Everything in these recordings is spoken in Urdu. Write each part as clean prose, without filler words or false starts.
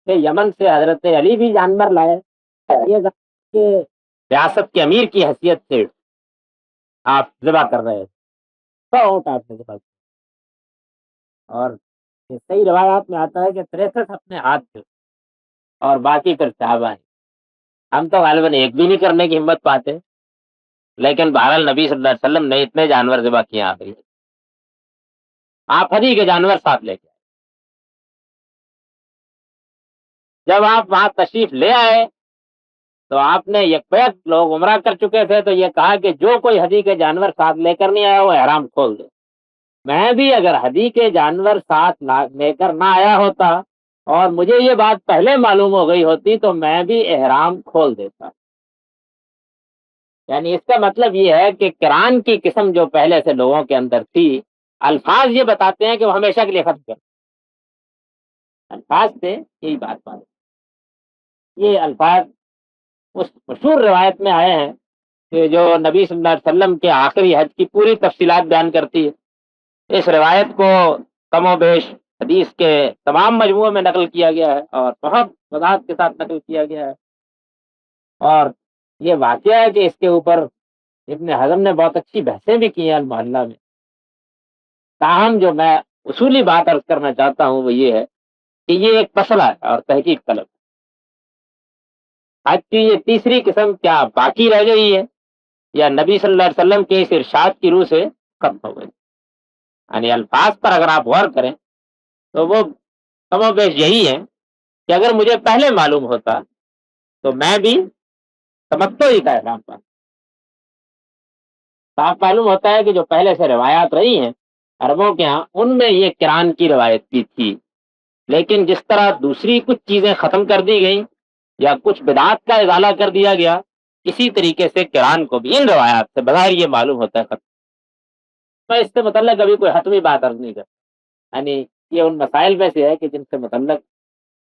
کہ یمن سے حضرت علی بھی جانور لائے، یہ کہ ریاست کے امیر کی حیثیت سے آپ ذبح کر رہے ہیں، 100 اونٹ آپ نے ذبح کیا۔ اور یہ صحیح روایات میں آتا ہے کہ 63 اپنے ہاتھ سے اور باقی پھر صحابہ ہیں۔ ہم تو غالباً ایک بھی نہیں کرنے کی ہمت پاتے، لیکن بہرحال نبی صلی اللہ علیہ وسلم نے اتنے جانور ذبح کیے آخری، آپ ہدی کے جانور ساتھ لے کے آئے۔ جب آپ وہاں تشریف لے آئے تو آپ نے یک لوگ عمرہ کر چکے تھے، تو یہ کہا کہ جو کوئی ہدی کے جانور ساتھ لے کر نہیں آیا وہ احرام کھول دے۔ میں بھی اگر ہدی کے جانور ساتھ لے کر نہ آیا ہوتا اور مجھے یہ بات پہلے معلوم ہو گئی ہوتی تو میں بھی احرام کھول دیتا۔ یعنی اس کا مطلب یہ ہے کہ قرآن کی قسم جو پہلے سے لوگوں کے اندر تھی، الفاظ یہ بتاتے ہیں کہ وہ ہمیشہ کے لیے ختم کر، الفاظ سے یہی بات یہ الفاظ اس مشہور روایت میں آئے ہیں کہ جو نبی صلی اللہ علیہ وسلم کے آخری حج کی پوری تفصیلات بیان کرتی ہے۔ اس روایت کو کم و بیش حدیث کے تمام مجموعوں میں نقل کیا گیا ہے اور بہت وضاحت کے ساتھ نقل کیا گیا ہے، اور یہ واقعہ ہے کہ اس کے اوپر ابن حزم نے بہت اچھی بحثیں بھی کی ہیں المحلہ میں۔ تاہم جو میں اصولی بات عرض کرنا چاہتا ہوں وہ یہ ہے کہ یہ ایک مسئلہ ہے اور تحقیق طلب ہے۔ آج کی یہ تیسری قسم کیا باقی رہ گئی ہے یا نبی صلی اللہ علیہ وسلم کے اس ارشاد کی روح سے ختم ہو گئی؟ یعنی الفاظ پر اگر آپ غور کریں تو وہ کم و بیش یہی ہے کہ اگر مجھے پہلے معلوم ہوتا تو میں بھی تمتع ہی کا احرام پاتا۔ صاف معلوم ہوتا ہے کہ جو پہلے سے روایات رہی ہیں عربوں کے ہاں، ان میں یہ قرآن کی روایت بھی تھی، لیکن جس طرح دوسری کچھ چیزیں ختم کر دی گئیں یا کچھ بدعات کا ازالہ کر دیا گیا، اسی طریقے سے قرآن کو بھی ان روایات سے بظاہر یہ معلوم ہوتا ہے ختم۔ میں اس سے متعلق ابھی کوئی حتمی بات عرض نہیں کرتا، یعنی یہ ان مسائل میں سے ہے کہ جن سے متعلق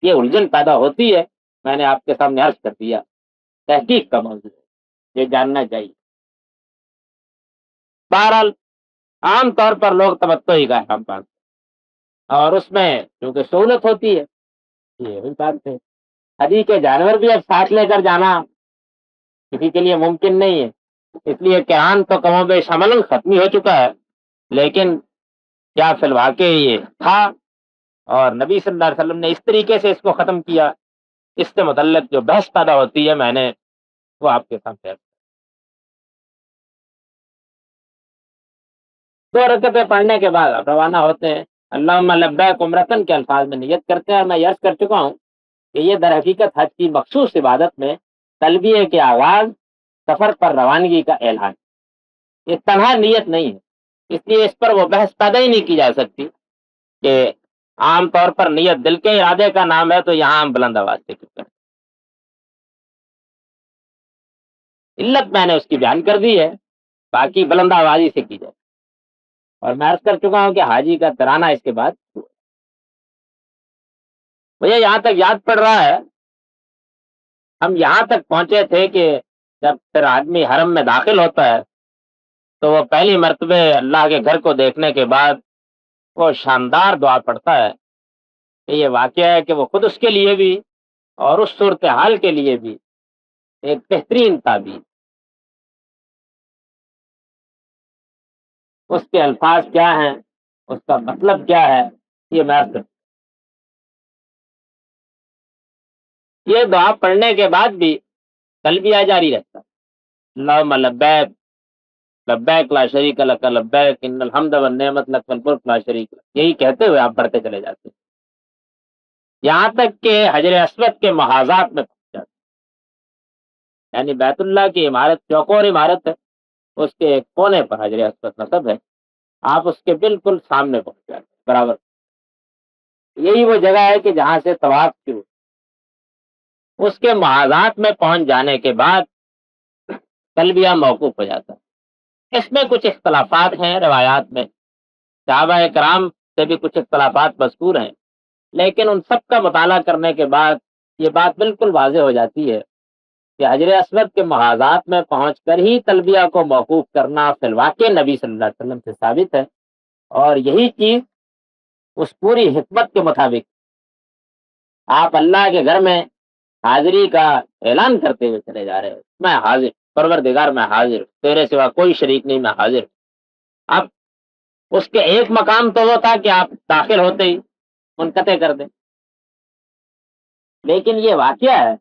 یہ الجھن پیدا ہوتی ہے، میں نے آپ کے سامنے عرض کر دیا، تحقیق کا موضوع ہے، یہ جاننا چاہیے۔ بہرحال عام طور پر لوگ تمتعی کا احرام باندھتے ہیں اور اس میں کیونکہ سہولت ہوتی ہے، یہ بھی بات ہے۔ ہدی کے جانور بھی اب ساتھ لے کر جانا کسی کے لیے ممکن نہیں ہے، اس لیے قرآن تو کم و بیش عملاً ختم ہو چکا ہے، لیکن کیا فی الواقع یہ تھا اور نبی صلی اللہ علیہ وسلم نے اس طریقے سے اس کو ختم کیا، اس سے متعلق جو بحث پیدا ہوتی ہے میں نے وہ آپ کے سامنے 2 رکعتیں پڑھنے کے بعد آپ روانہ ہوتے ہیں، اللہم لبیک عمرتن کے الفاظ میں نیت کرتے ہیں، اور میں عرض کر چکا ہوں کہ یہ در حقیقت حج کی مخصوص عبادت میں تلبیہ کے آغاز، سفر پر روانگی کا اعلان، یہ تنہا نیت نہیں ہے، اس لیے اس پر وہ بحث پیدا ہی نہیں کی جا سکتی کہ عام طور پر نیت دل کے ارادے کا نام ہے تو یہاں ہم بلند آواز سے کیوں کریں۔ علت میں نے اس کی بیان کر دی ہے، باقی بلند آوازی سے کی جائے، اور میں عرض کر چکا ہوں کہ حاجی کا ترانہ اس کے بعد مجھے یہاں تک یاد پڑ رہا ہے، ہم یہاں تک پہنچے تھے کہ جب پھر آدمی حرم میں داخل ہوتا ہے تو وہ پہلی مرتبہ اللہ کے گھر کو دیکھنے کے بعد وہ شاندار دعا پڑھتا ہے کہ یہ واقعہ ہے کہ وہ خود اس کے لیے بھی اور اس صورتحال کے لیے بھی ایک بہترین تعبیر۔ اس کے الفاظ کیا ہیں، اس کا مطلب کیا ہے، یہ میں عرض کرتا ہوں۔ یہ دعا پڑھنے کے بعد بھی تلبیہ جاری رہتا ہے، اللہم لبیک لبیک لا شریک لک لبیک ان الحمد والنعمت لک والملک لا شریک لک، یہی کہتے ہوئے آپ بڑھتے چلے جاتے ہیں یہاں تک کہ حجر اسود کے محاذات میں پہنچ جاتے ہیں، یعنی بیت اللہ کی عمارت چوکور عمارت ہے، اس کے ایک کونے پر حجر اسود نصب ہے، آپ اس کے بالکل سامنے پہنچ جاتے ہیں برابر۔ یہی وہ جگہ ہے کہ جہاں سے طواف شروع، اس کے محاذات میں پہنچ جانے کے بعد تلبیہ موقوف ہو جاتا ہے۔ اس میں کچھ اختلافات ہیں روایات میں، صحابہ کرام سے بھی کچھ اختلافات مذکور ہیں، لیکن ان سب کا مطالعہ کرنے کے بعد یہ بات بالکل واضح ہو جاتی ہے کہ حجر اسود کے محاذات میں پہنچ کر ہی تلبیہ کو موقوف کرنا فی الواقع نبی صلی اللہ علیہ وسلم سے ثابت ہے، اور یہی چیز اس پوری حکمت کے مطابق آپ اللہ کے گھر میں حاضری کا اعلان کرتے ہوئے چلے جا رہے ہو، میں حاضر، پروردگار میں حاضر، تیرے سوا کوئی شریک نہیں، میں حاضر۔ اب اس کے ایک مقام تو وہ تھا کہ آپ داخل ہوتے ہی منقطع کر دیں، لیکن یہ واقعہ ہے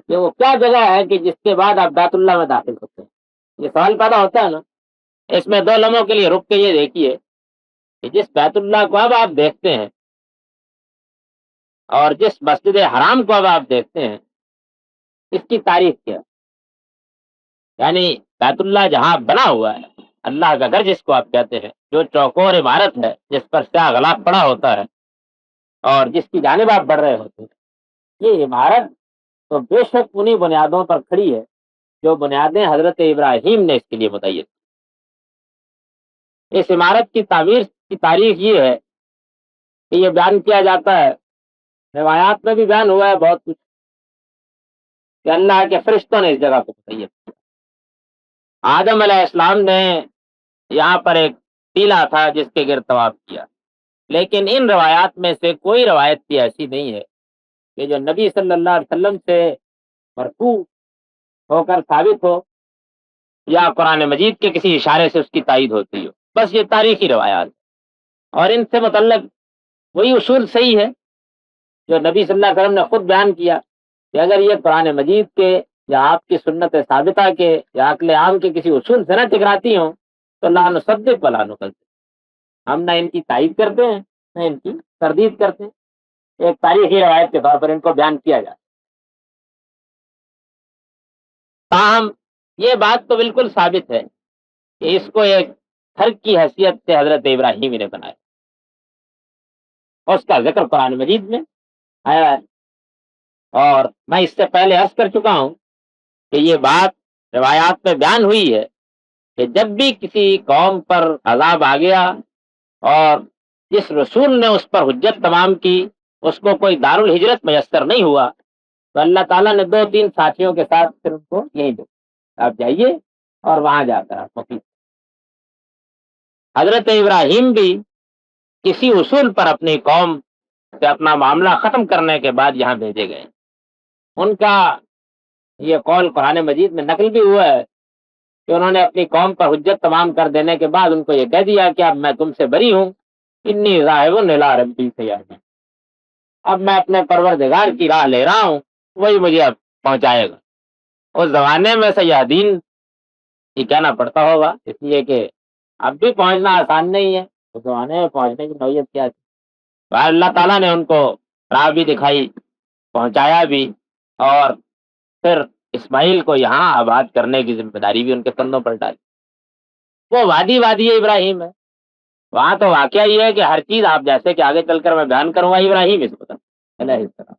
کہ وہ کیا جگہ ہے کہ جس کے بعد آپ بیت اللہ میں داخل ہوتے ہیں؟ یہ سوال پیدا ہوتا ہے نا۔ اس میں 2 لمحوں کے لیے رک کے یہ دیکھیے کہ جس بیت اللہ کو اب آپ دیکھتے ہیں اور جس مسجد حرام کو اب آپ دیکھتے ہیں، اس کی تاریخ کیا ہے؟ یعنی بیت اللہ جہاں بنا ہوا ہے، اللہ کا گھر جس کو آپ کہتے ہیں، جو چوکور عمارت ہے جس پر سیاہ غلاف پڑا ہوتا ہے اور جس کی جانب آپ بڑھ رہے ہوتے ہیں، یہ عمارت تو بے شک انہی بنیادوں پر کھڑی ہے جو بنیادیں حضرت ابراہیم نے اس کے لیے بتائی ہے۔ اس عمارت کی تعمیر کی تاریخ یہ ہے کہ یہ بیان کیا جاتا ہے، روایات میں بھی بیان ہوا ہے بہت کچھ، کہ اللہ کے فرشتوں نے اس جگہ کو متعین کیا۔ آدم علیہ السلام نے یہاں پر ایک ٹیلا تھا جس کے گرد طواف کیا، لیکن ان روایات میں سے کوئی روایت کی ایسی نہیں ہے کہ جو نبی صلی اللہ علیہ وسلم سے مرفوع ہو کر ثابت ہو یا قرآن مجید کے کسی اشارے سے اس کی تائید ہوتی ہو، بس یہ تاریخی روایات ہیں۔ اور ان سے متعلق وہی اصول صحیح ہے جو نبی صلی اللہ علیہ وسلم نے خود بیان کیا کہ اگر یہ قرآن مجید کے یا آپ کی سنت ثابتہ کے یا عقل عام کے کسی اصول سے نہ ٹکراتی ہوں تو لا نصدق ولا نکذب، ہم نہ ان کی تائید کرتے ہیں نہ ان کی تردید کرتے ہیں، ایک تاریخی روایت کے طور پر ان کو بیان کیا جائے۔ تاہم یہ بات تو بالکل ثابت ہے کہ اس کو ایک گھر کی حیثیت سے حضرت ابراہیم نے بنایا، اور اس کا ذکر قرآن مجید میں آیا ہے۔ اور میں اس سے پہلے عرض کر چکا ہوں کہ یہ بات روایات میں بیان ہوئی ہے کہ جب بھی کسی قوم پر عذاب آ گیا اور جس رسول نے اس پر حجت تمام کی اس کو کوئی دارالہجرت میسر نہیں ہوا تو اللہ تعالیٰ نے 2-3 ساتھیوں کے ساتھ پھر ان کو یہیں دے، آپ جائیے اور وہاں جا کر آپ مفید۔ حضرت ابراہیم بھی کسی اصول پر اپنی قوم سے اپنا معاملہ ختم کرنے کے بعد یہاں بھیجے گئے۔ ان کا یہ قول قرآن مجید میں نقل بھی ہوا ہے کہ انہوں نے اپنی قوم پر حجت تمام کر دینے کے بعد ان کو یہ کہہ دیا کہ اب میں تم سے بری ہوں، انی ذاہب الی ربی سیہدین، اب میں اپنے پروردگار کی راہ لے رہا ہوں، وہی مجھے اب پہنچائے گا۔ اس زمانے میں سیہدین یہ کہنا پڑتا ہوگا اس لیے کہ اب بھی پہنچنا آسان نہیں ہے، اس زمانے میں پہنچنے کی نوعیت کیا تھی۔ اللہ تعالیٰ نے ان کو راہ بھی دکھائی، پہنچایا بھی، اور پھر اسماعیل کو یہاں آباد کرنے کی ذمہ داری بھی ان کے کندھوں پر ڈالی۔ وہ وادی ابراہیم ہے، وہاں تو واقعہ یہ ہے کہ ہر چیز آپ جیسے کہ آگے چل کر میں بیان کروں گا ابراہیم اس وقت علیہ السلام،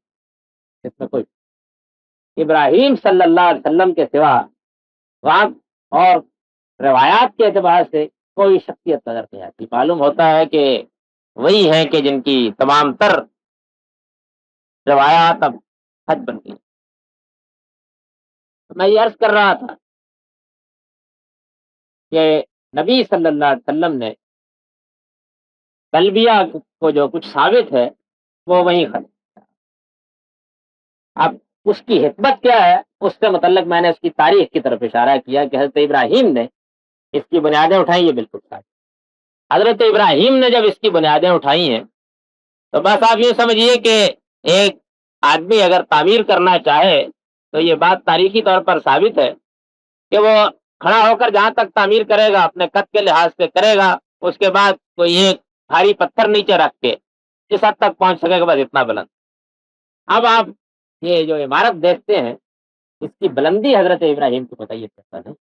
اس میں کوئی ابراہیم صلی اللہ علیہ وسلم کے سوا وہاں اور روایات کے اعتبار سے کوئی شخصیت نظر نہیں آتی۔ معلوم ہوتا ہے کہ وہی ہیں کہ جن کی تمام تر روایات اب حج بن گئی۔ میں یہ عرض کر رہا تھا کہ نبی صلی اللہ علیہ وسلم نے تلبیہ کو جو کچھ ثابت ہے وہ وہیں ختم۔ اب اس کی حکمت کیا ہے اس سے متعلق میں نے اس کی تاریخ کی طرف اشارہ کیا کہ حضرت ابراہیم نے اس کی بنیادیں اٹھائی، یہ بالکل ثابت۔ حضرت ابراہیم نے جب اس کی بنیادیں اٹھائی ہیں تو بس آپ یہ سمجھیے کہ ایک آدمی اگر تعمیر کرنا چاہے تو یہ بات تاریخی طور پر ثابت ہے کہ وہ کھڑا ہو کر جہاں تک تعمیر کرے گا اپنے قد کے لحاظ سے کرے گا، اس کے بعد کوئی ایک بھاری پتھر نیچے رکھ کے جس حد تک پہنچ سکے گا بس اتنا بلند۔ اب آپ یہ جو عمارت دیکھتے ہیں اس کی بلندی حضرت ابراہیم کو بتائیے کیسا ہے،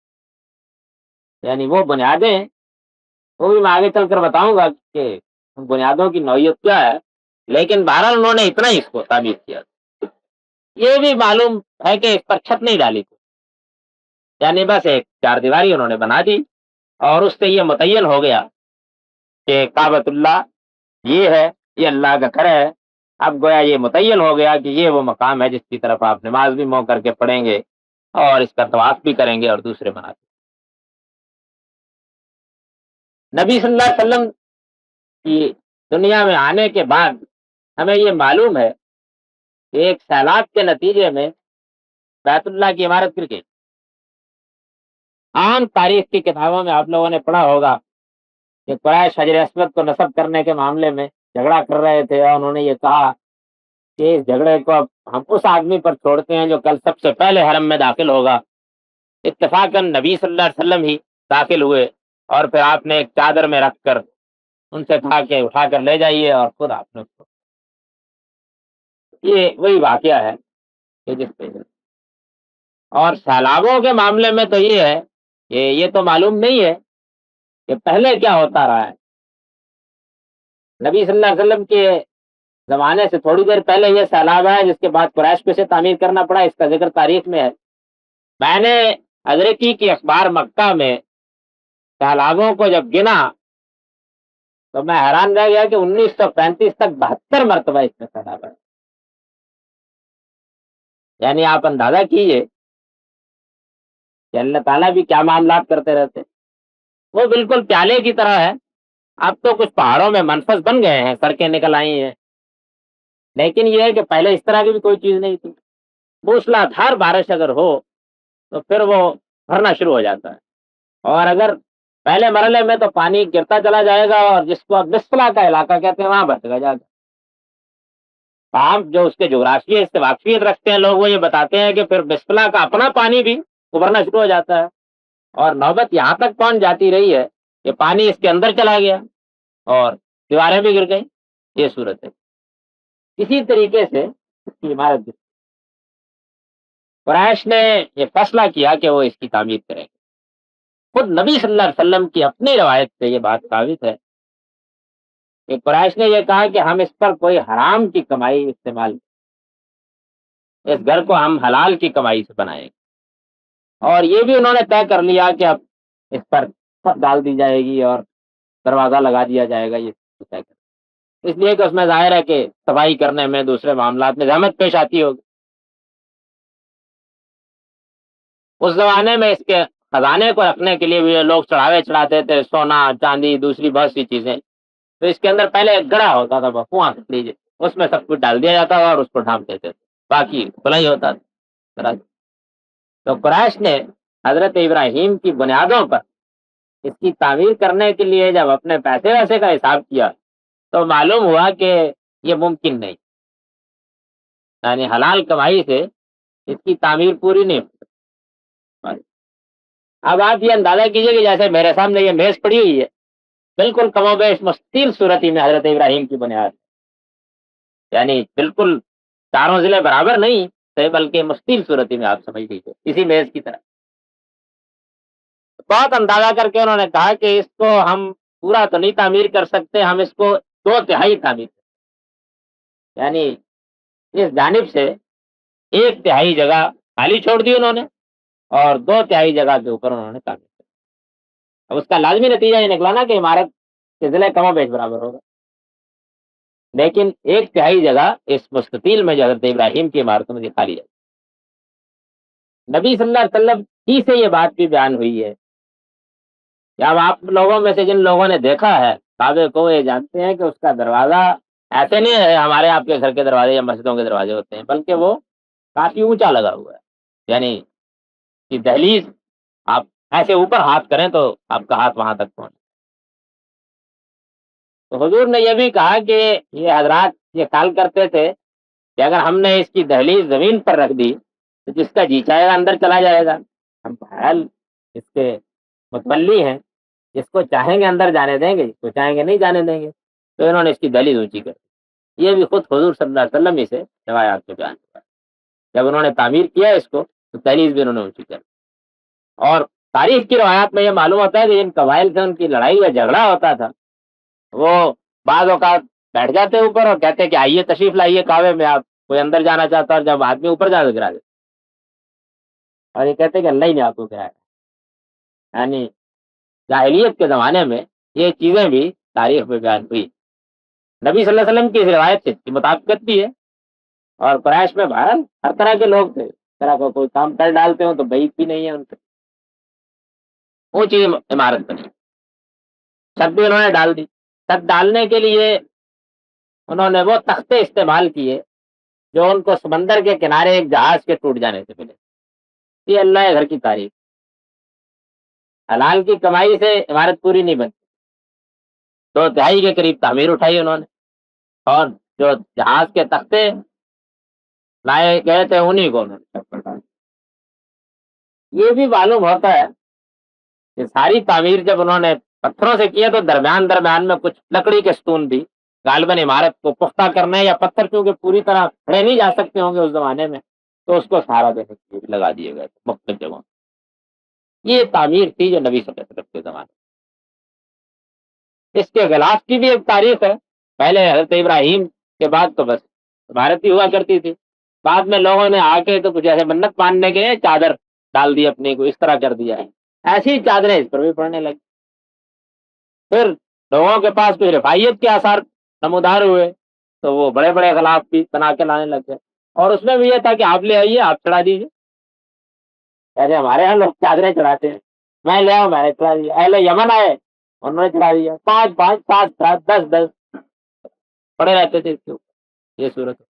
یعنی وہ بنیادیں وہ بھی میں آگے چل کر بتاؤں گا کہ ان بنیادوں کی نوعیت کیا ہے، لیکن بہرحال انہوں نے اتنا ہی اس کو تعمیر کیا۔ یہ بھی معلوم ہے کہ اس پر چھت نہیں ڈالی تھی، یعنی بس ایک 4 دیواری انہوں نے بنا دی اور اس سے یہ متعین ہو گیا کہ کعبۃ اللہ یہ ہے، یہ اللہ کا گھر ہے۔ اب گویا یہ متعین ہو گیا کہ یہ وہ مقام ہے جس کی طرف آپ نماز بھی مو کر کے پڑھیں گے اور اس کا طواف بھی کریں گے اور دوسرے مناسک۔ نبی صلی اللہ علیہ وسلم کی دنیا میں آنے کے بعد ہمیں یہ معلوم ہے ایک سیلاب کے نتیجے میں بیت اللہ کی عمارت گر گئی۔ عام تاریخ کی کتابوں میں آپ لوگوں نے پڑھا ہوگا کہ قریش حجر اسود کو نصب کرنے کے معاملے میں جھگڑا کر رہے تھے، اور انہوں نے یہ کہا کہ اس جھگڑے کو اب ہم اس آدمی پر چھوڑتے ہیں جو کل سب سے پہلے حرم میں داخل ہوگا۔ اتفاقاً نبی صلی اللہ علیہ وسلم ہی داخل ہوئے، اور پھر آپ نے ایک چادر میں رکھ کر ان سے کہا کہ اٹھا کر لے جائیے، اور خود آپ نے اس کو، یہ وہی واقعہ ہے کہ جس پہ، اور سیلابوں کے معاملے میں تو یہ ہے کہ یہ تو معلوم نہیں ہے کہ پہلے کیا ہوتا رہا ہے۔ نبی صلی اللہ علیہ وسلم کے زمانے سے تھوڑی دیر پہلے یہ سیلاب ہے، جس کے بعد قریش کو اسے تعمیر کرنا پڑا، اس کا ذکر تاریخ میں ہے۔ میں نے حضرتی کی اخبار مکہ میں سیلابوں کو جب گنا تو میں حیران رہ گیا کہ 1935 تک 72 مرتبہ اس میں سیلاب ہے۔ یعنی آپ اندازہ کیجئے کہ اللہ تعالیٰ بھی کیا معاملات کرتے رہتے۔ وہ بالکل پیالے کی طرح ہے۔ اب تو کچھ پہاڑوں میں منفذ بن گئے ہیں، سڑکیں نکل آئی ہیں، لیکن یہ ہے کہ پہلے اس طرح کی بھی کوئی چیز نہیں تھی۔ موسلا دھار بارش اگر ہو تو پھر وہ بھرنا شروع ہو جاتا ہے، اور اگر پہلے مرحلے میں تو پانی گرتا چلا جائے گا، اور جس کو اب بسفلا کا علاقہ کہتے ہیں وہاں بھٹکا جائے گا۔ عام جو اس کے جغرافیے سے واقفیت رکھتے ہیں لوگ، وہ یہ بتاتے ہیں کہ پھر بسفلا کا اپنا پانی بھی ابھرنا شروع ہو جاتا ہے، اور نوبت یہاں تک پہنچ جاتی رہی ہے کہ پانی اس کے اندر چلا گیا اور دیواریں بھی گر گئی۔ یہ صورت ہے۔ اسی طریقے سے اس کی عمارت، قریش نے یہ فیصلہ کیا کہ وہ اس کی تعمیر کریں گے۔ خود نبی صلی اللہ علیہ وسلم کی اپنی روایت سے یہ بات ثابت ہے کہ قریش نے یہ کہا کہ ہم اس پر کوئی حرام کی کمائی استعمال، اس گھر کو ہم حلال کی کمائی سے بنائیں گے، اور یہ بھی انہوں نے طے کر لیا کہ اب اس پر چھت ڈال دی جائے گی اور دروازہ لگا دیا جائے گا۔ یہ طے کر، اس لیے کہ اس میں ظاہر ہے کہ صفائی کرنے میں، دوسرے معاملات میں زحمت پیش آتی ہوگی۔ اس زمانے میں اس کے خزانے کو رکھنے کے لیے بھی لوگ چڑھاوے چڑھاتے تھے، سونا چاندی دوسری بہت سی چیزیں، تو اس کے اندر پہلے ایک گڑھا ہوتا تھا، کنواں لیجیے، اس میں سب کچھ ڈال دیا جاتا تھا اور اس کو ڈھانپ دیتے تھے، باقی کھلا ہی ہوتا تھا۔ تو قریش نے حضرت ابراہیم کی بنیادوں پر اس کی تعمیر کرنے کے لیے جب اپنے پیسے ویسے کا حساب کیا تو معلوم ہوا کہ یہ ممکن نہیں، یعنی حلال کمائی سے اس کی تعمیر پوری نہیں ہوتی۔ اب آپ یہ اندازہ کیجئے کہ جیسے میرے سامنے یہ میز پڑی ہوئی ہے، بالکل کم و بیش مستطیل صورتی میں حضرت ابراہیم کی بنیاد، یعنی بالکل چاروں ضلع برابر نہیں تھے، بلکہ مستطیل صورتی میں آپ سمجھ لیجیے، اسی میز کی طرح۔ بہت اندازہ کر کے انہوں نے کہا کہ اس کو ہم پورا تو نہیں تعمیر کر سکتے، ہم اس کو 2/3 تعمیر کریں، یعنی اس جانب سے 1/3 جگہ خالی چھوڑ دی انہوں نے، اور 2/3 جگہ کے اوپر انہوں نے تعمیر کیا۔ اب اس کا لازمی نتیجہ یہ نکلا نا کہ عمارت کے ضلع کم و بیش برابر ہوگا، لیکن 1/3 جگہ اس مستطیل میں جو حضرت ابراہیم کی عمارتوں میں خالی ہے۔ نبی صلی اللہ علیہ وسلم ہی سے یہ بات بھی بیان ہوئی ہے کہ اب آپ لوگوں میں سے جن لوگوں نے دیکھا ہے کعبے کو، یہ جانتے ہیں کہ اس کا دروازہ ایسے نہیں ہے ہمارے آپ کے گھر کے دروازے یا مسجدوں کے دروازے ہوتے ہیں، بلکہ وہ کافی اونچا لگا ہوا ہے، یعنی کہ دہلیز آپ ایسے اوپر ہاتھ کریں تو آپ کا ہاتھ وہاں تک پہنچے۔ تو حضور نے یہ بھی کہا کہ یہ حضرات یہ خیال کرتے تھے کہ اگر ہم نے اس کی دہلیز زمین پر رکھ دی تو جس کا جی چاہے گا اندر چلا جائے گا، ہم حال اس کے متولی ہیں، جس کو چاہیں گے اندر جانے دیں گے، جس کو چاہیں گے نہیں جانے دیں گے۔ تو انہوں نے اس کی دہلیز اونچی کر دی۔ یہ بھی خود حضور صلی اللہ علیہ وسلم ہی سے روایات میں بیان ہوا۔ جب انہوں نے تعمیر کیا اس کو تو دہلیز بھی انہوں نے اونچی کر دی۔ اور تاریخ کی روایات میں یہ معلوم ہوتا ہے کہ جن قبائل سے ان کی لڑائی یا جھگڑا ہوتا تھا، وہ بعض اوقات بیٹھ جاتے اوپر اور کہتے کہ آئیے تشریف لائیے کعبے میں، آپ کوئی اندر جانا چاہتا، اور جب آدمی اوپر جا کے گرا دیتے، اور یہ کہتے کہ اللہ ہی نے آپ کو گرایا۔ یعنی جاہلیت کے زمانے میں یہ چیزیں بھی تاریخ میں بیان ہوئی۔ نبی صلی اللہ علیہ وسلم کی اس روایت سے اس کی مطابقت بھی ہے، اور قریش میں بہرحال ہر طرح کے لوگ تھے، اس طرح کا کوئی کام کر ڈالتے ہوں تو بعید بھی نہیں ہے ان سے۔ اونچی عمارت بنی، چھت بھی انہوں نے ڈال دی۔ چھت ڈالنے کے لیے انہوں نے وہ تختے استعمال کیے جو ان کو سمندر کے کنارے ایک جہاز کے ٹوٹ جانے سے ملے۔ یہ اللہ کے گھر کی تعریف۔ حلال کی کمائی سے عمارت پوری نہیں بنتی، 2/3 کے قریب تعمیر اٹھائی انہوں نے، اور جو جہاز کے تختے لائے گئے تھے انہیں کو انہوں نے چھت پر ڈالا۔ یہ بھی معلوم ہوتا ہے کہ ساری تعمیر جب انہوں نے پتھروں سے کیا تو درمیان درمیان میں کچھ لکڑی کے ستون بھی غالباً عمارت کو پختہ کرنے، یا پتھر چونکہ پوری طرح کھڑے نہیں جا سکتے ہوں گے اس زمانے میں، تو اس کو سہارا دینے کے لیے لگا دیے گئے تھے مختلف جگہوں۔ یہ تعمیر تھی جو نبی صلی اللہ علیہ وسلم کے زمانے میں۔ اس کے غلاف کی بھی ایک تاریخ ہے۔ پہلے حضرت ابراہیم کے بعد تو بس عمارت ہی ہوا کرتی تھی، بعد میں لوگوں نے آ کے تو کچھ ایسے منت ماننے کے لیے چادر ڈال دی اپنی کو، اس طرح کر دیا ہے، ایسی چادریں اس پر بھی پڑنے لگی۔ پھر لوگوں کے پاس کچھ رفاہیت کے آثار نمودار ہوئے تو وہ بڑے بڑے غلاف بھی بنا کے لانے لگ گئے، اور اس میں بھی یہ تھا کہ آپ لے آئیے، آپ چڑھا دیجیے۔ ایسے ہمارے یہاں لوگ چادریں چڑھاتے ہیں، میں لے آؤں میں نے چڑھا دیا، اہل یمن آئے انہوں نے چڑھا دیا، 5 5 7 7 10 10 پڑے رہتے تھے اس کے اوپر۔ یہ صورت ہے۔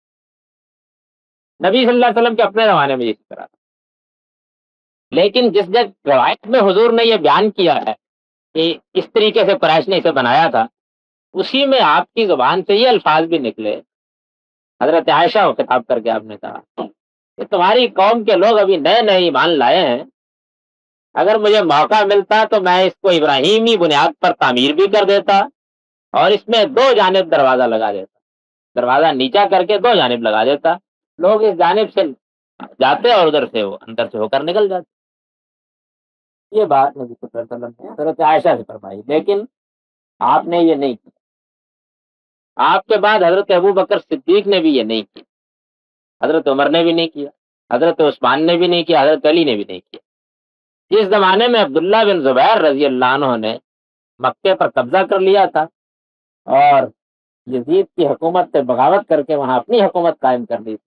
نبی صلی اللہ علیہ وسلم کے اپنے زمانے میں اسی طرح تھا، لیکن جس جگہ روایت میں حضور نے یہ بیان کیا ہے کہ اس طریقے سے قریش نے اسے بنایا تھا، اسی میں آپ کی زبان سے یہ الفاظ بھی نکلے۔ حضرت عائشہ کو خطاب کر کے آپ نے کہا کہ تمہاری قوم کے لوگ ابھی نئے نئے ایمان لائے ہیں، اگر مجھے موقع ملتا تو میں اس کو ابراہیمی بنیاد پر تعمیر بھی کر دیتا، اور اس میں 2 جانب دروازہ لگا دیتا، دروازہ نیچا کر کے 2 جانب لگا دیتا، لوگ اس جانب سے جاتے اور ادھر سے وہ اندر سے ہو کر نکل جاتے۔ یہ بات نبی صلی اللہ علیہ وسلم نے حضرت عائشہ سے فرمائی، لیکن آپ نے یہ نہیں کیا۔ آپ کے بعد حضرت ابو بکر صدیق نے بھی یہ نہیں کیا، حضرت عمر نے بھی نہیں کیا، حضرت عثمان نے بھی نہیں کیا، حضرت علی نے بھی نہیں کیا۔ جس زمانے میں عبداللہ بن زبیر رضی اللہ عنہ نے مکے پر قبضہ کر لیا تھا اور یزید کی حکومت سے بغاوت کر کے وہاں اپنی حکومت قائم کر لی تھی،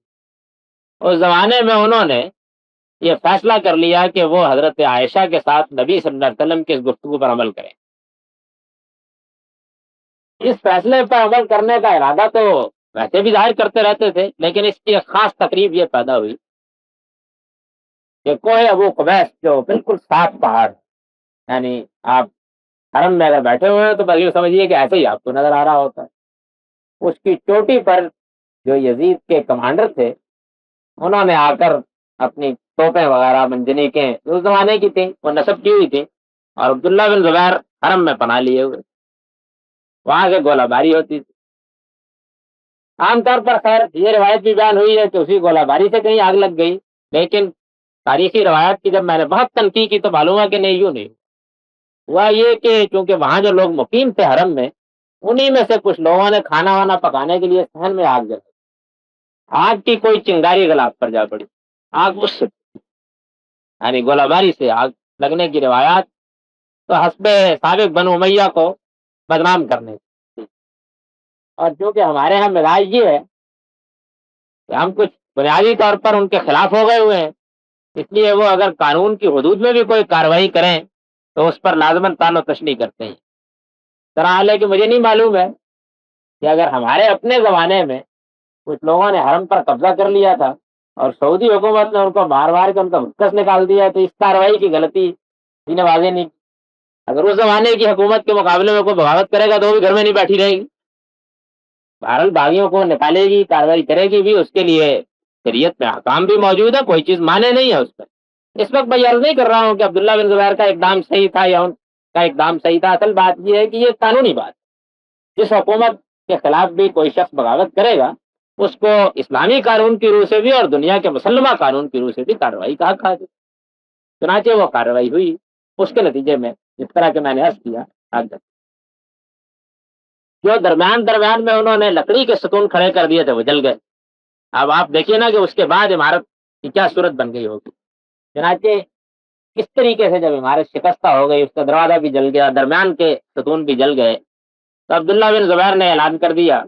اس زمانے میں انہوں نے یہ فیصلہ کر لیا کہ وہ حضرت عائشہ کے ساتھ نبی صلی اللہ علیہ وسلم کی اس گفتگو پر عمل کریں۔ اس فیصلے پر عمل کرنے کا ارادہ تو ویسے بھی ظاہر کرتے رہتے تھے، لیکن اس کی ایک خاص تقریب یہ پیدا ہوئی کہ کوہ ابو قبیس جو بالکل صاف پہاڑ، یعنی آپ حرم میں اگر بیٹھے ہوئے ہیں تو بس یہ سمجھیے کہ ایسے ہی آپ کو نظر آ رہا ہوتا ہے، اس کی چوٹی پر جو یزید کے کمانڈر تھے انہوں نے آ کر اپنی توپیں وغیرہ منجنیقیں اس زمانے کی تھیں وہ نصب کی ہوئی تھی، اور عبداللہ بن زبیر حرم میں پناہ لیے ہوئے، وہاں سے گولہ باری ہوتی تھی۔ عام طور پر خیر یہ روایت بھی بیان ہوئی ہے کہ اسی گولہ باری سے کہیں آگ لگ گئی، لیکن تاریخی روایت کی جب میں نے بہت تنقید کی تو معلوم ہے کہ نہیں، یوں نہیں ہوا۔ یہ کہ چونکہ وہاں جو لوگ مقیم تھے حرم میں، انہی میں سے کچھ لوگوں نے کھانا وانا پکانے کے لیے صحن میں آگ جلائی، آگ کی کوئی چنگاری غلاف پر جا پڑی، آگ اس سے یعنی گولہ باری سے آگ لگنے کی روایات تو حسب سابق بنو امیہ کو بدنام کرنے کی۔ اور چونکہ ہمارے ہاں مزاج یہ ہے کہ ہم کچھ بنیادی طور پر ان کے خلاف ہو گئے ہوئے ہیں، اس لیے وہ اگر قانون کی حدود میں بھی کوئی کارروائی کریں تو اس پر لازماً طعن و تشنیع کرتے ہیں۔ طرح حال ہے کہ مجھے نہیں معلوم ہے کہ اگر ہمارے اپنے زمانے میں کچھ لوگوں نے حرم پر قبضہ کر لیا تھا اور سعودی حکومت نے ان کو مار مار کے ان کا بھکس نکال دیا تو اس کارروائی کی غلطی کسی نے واضح نہیں کی۔ اگر اس زمانے کی حکومت کے مقابلے میں کوئی بغاوت کرے گا تو وہ بھی گھر میں نہیں بیٹھی رہے گی، بہرحال باغیوں کو نکالے گی، کارروائی کرے گی بھی، اس کے لیے شریعت میں احکام بھی موجود ہے، کوئی چیز مانے نہیں ہے اس پر۔ اس وقت میں یہ عرض نہیں کر رہا ہوں کہ عبداللہ بن زبیر کا اقدام صحیح تھا یا ان کا اقدام صحیح تھا، اصل بات یہ ہے کہ یہ قانونی بات ہے، جس حکومت کے خلاف بھی کوئی شخص بغاوت کرے گا اس کو اسلامی قانون کی روح سے بھی اور دنیا کے مسلمہ قانون کی روح سے بھی کارروائی کا حق حاصل۔ چنانچہ وہ کارروائی ہوئی، اس کے نتیجے میں جس طرح کہ میں نے عرض کیا جو درمیان درمیان میں انہوں نے لکڑی کے ستون کھڑے کر دیے تھے وہ جل گئے۔ اب آپ دیکھیے نا کہ اس کے بعد عمارت کی کیا صورت بن گئی ہوگی۔ چنانچہ اس طریقے سے جب عمارت شکستہ ہو گئی، اس کا دروازہ بھی جل گیا، درمیان کے ستون بھی جل گئے، تو عبداللہ بن زبیر نے اعلان کر دیا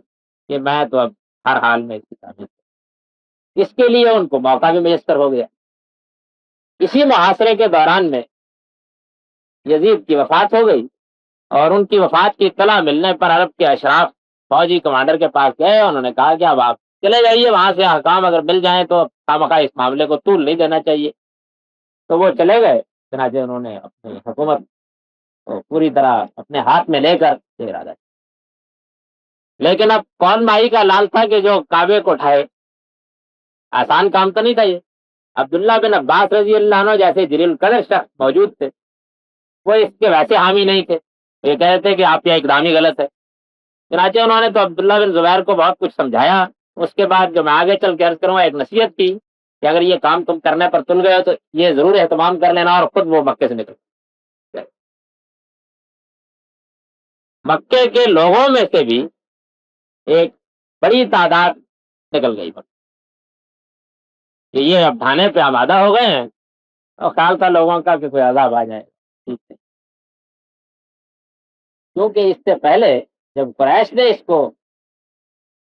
کہ میں تو اب ہر حال میں اس کی تعمیر کروں۔ اس کے لیے ان کو موقع بھی میسر ہو گیا۔ اسی محاصرے کے دوران میں یزید کی وفات ہو گئی، اور ان کی وفات کی اطلاع ملنے پر عرب کے اشراف فوجی کمانڈر کے پاس گئے، انہوں نے کہا کہ اب آپ چلے جائیے وہاں سے احکام اگر مل جائیں تو خامخواہ اس معاملے کو طول نہیں دینا چاہیے. تو وہ چلے گئے. چنانچہ انہوں نے اپنی حکومت کو پوری طرح اپنے ہاتھ میں لے کر یہ ارادہ کیا. لیکن اب کون ماہی کا لال تھا کہ جو کعبے کو اٹھائے؟ آسان کام تو نہیں تھا یہ. عبداللہ بن عباس رضی اللہ عنہ جیسے جلیل القدر شخص موجود تھے، وہ اس کے ویسے حامی نہیں تھے. یہ کہتے تھے کہ آپ یہ اقدام ہی غلط ہے. چنانچہ انہوں نے تو عبداللہ بن زبیر کو بہت کچھ سمجھایا. اس کے بعد جو میں آگے چل کے عرض کروں گا، ایک نصیحت کی کہ اگر یہ کام تم کرنے پر تل گئے ہو تو یہ ضرور اہتمام کر لینا اور خود وہ مکے سے نکل. مکے کے لوگوں میں سے بھی ایک بڑی تعداد نکل گئی کہ یہ اب ڈھانے پہ آمادہ ہو گئے ہیں اور خیال تھا لوگوں کا کہ کوئی عذاب آ جائے. ٹھیک ہے، کیونکہ اس سے پہلے جب قریش نے اس کو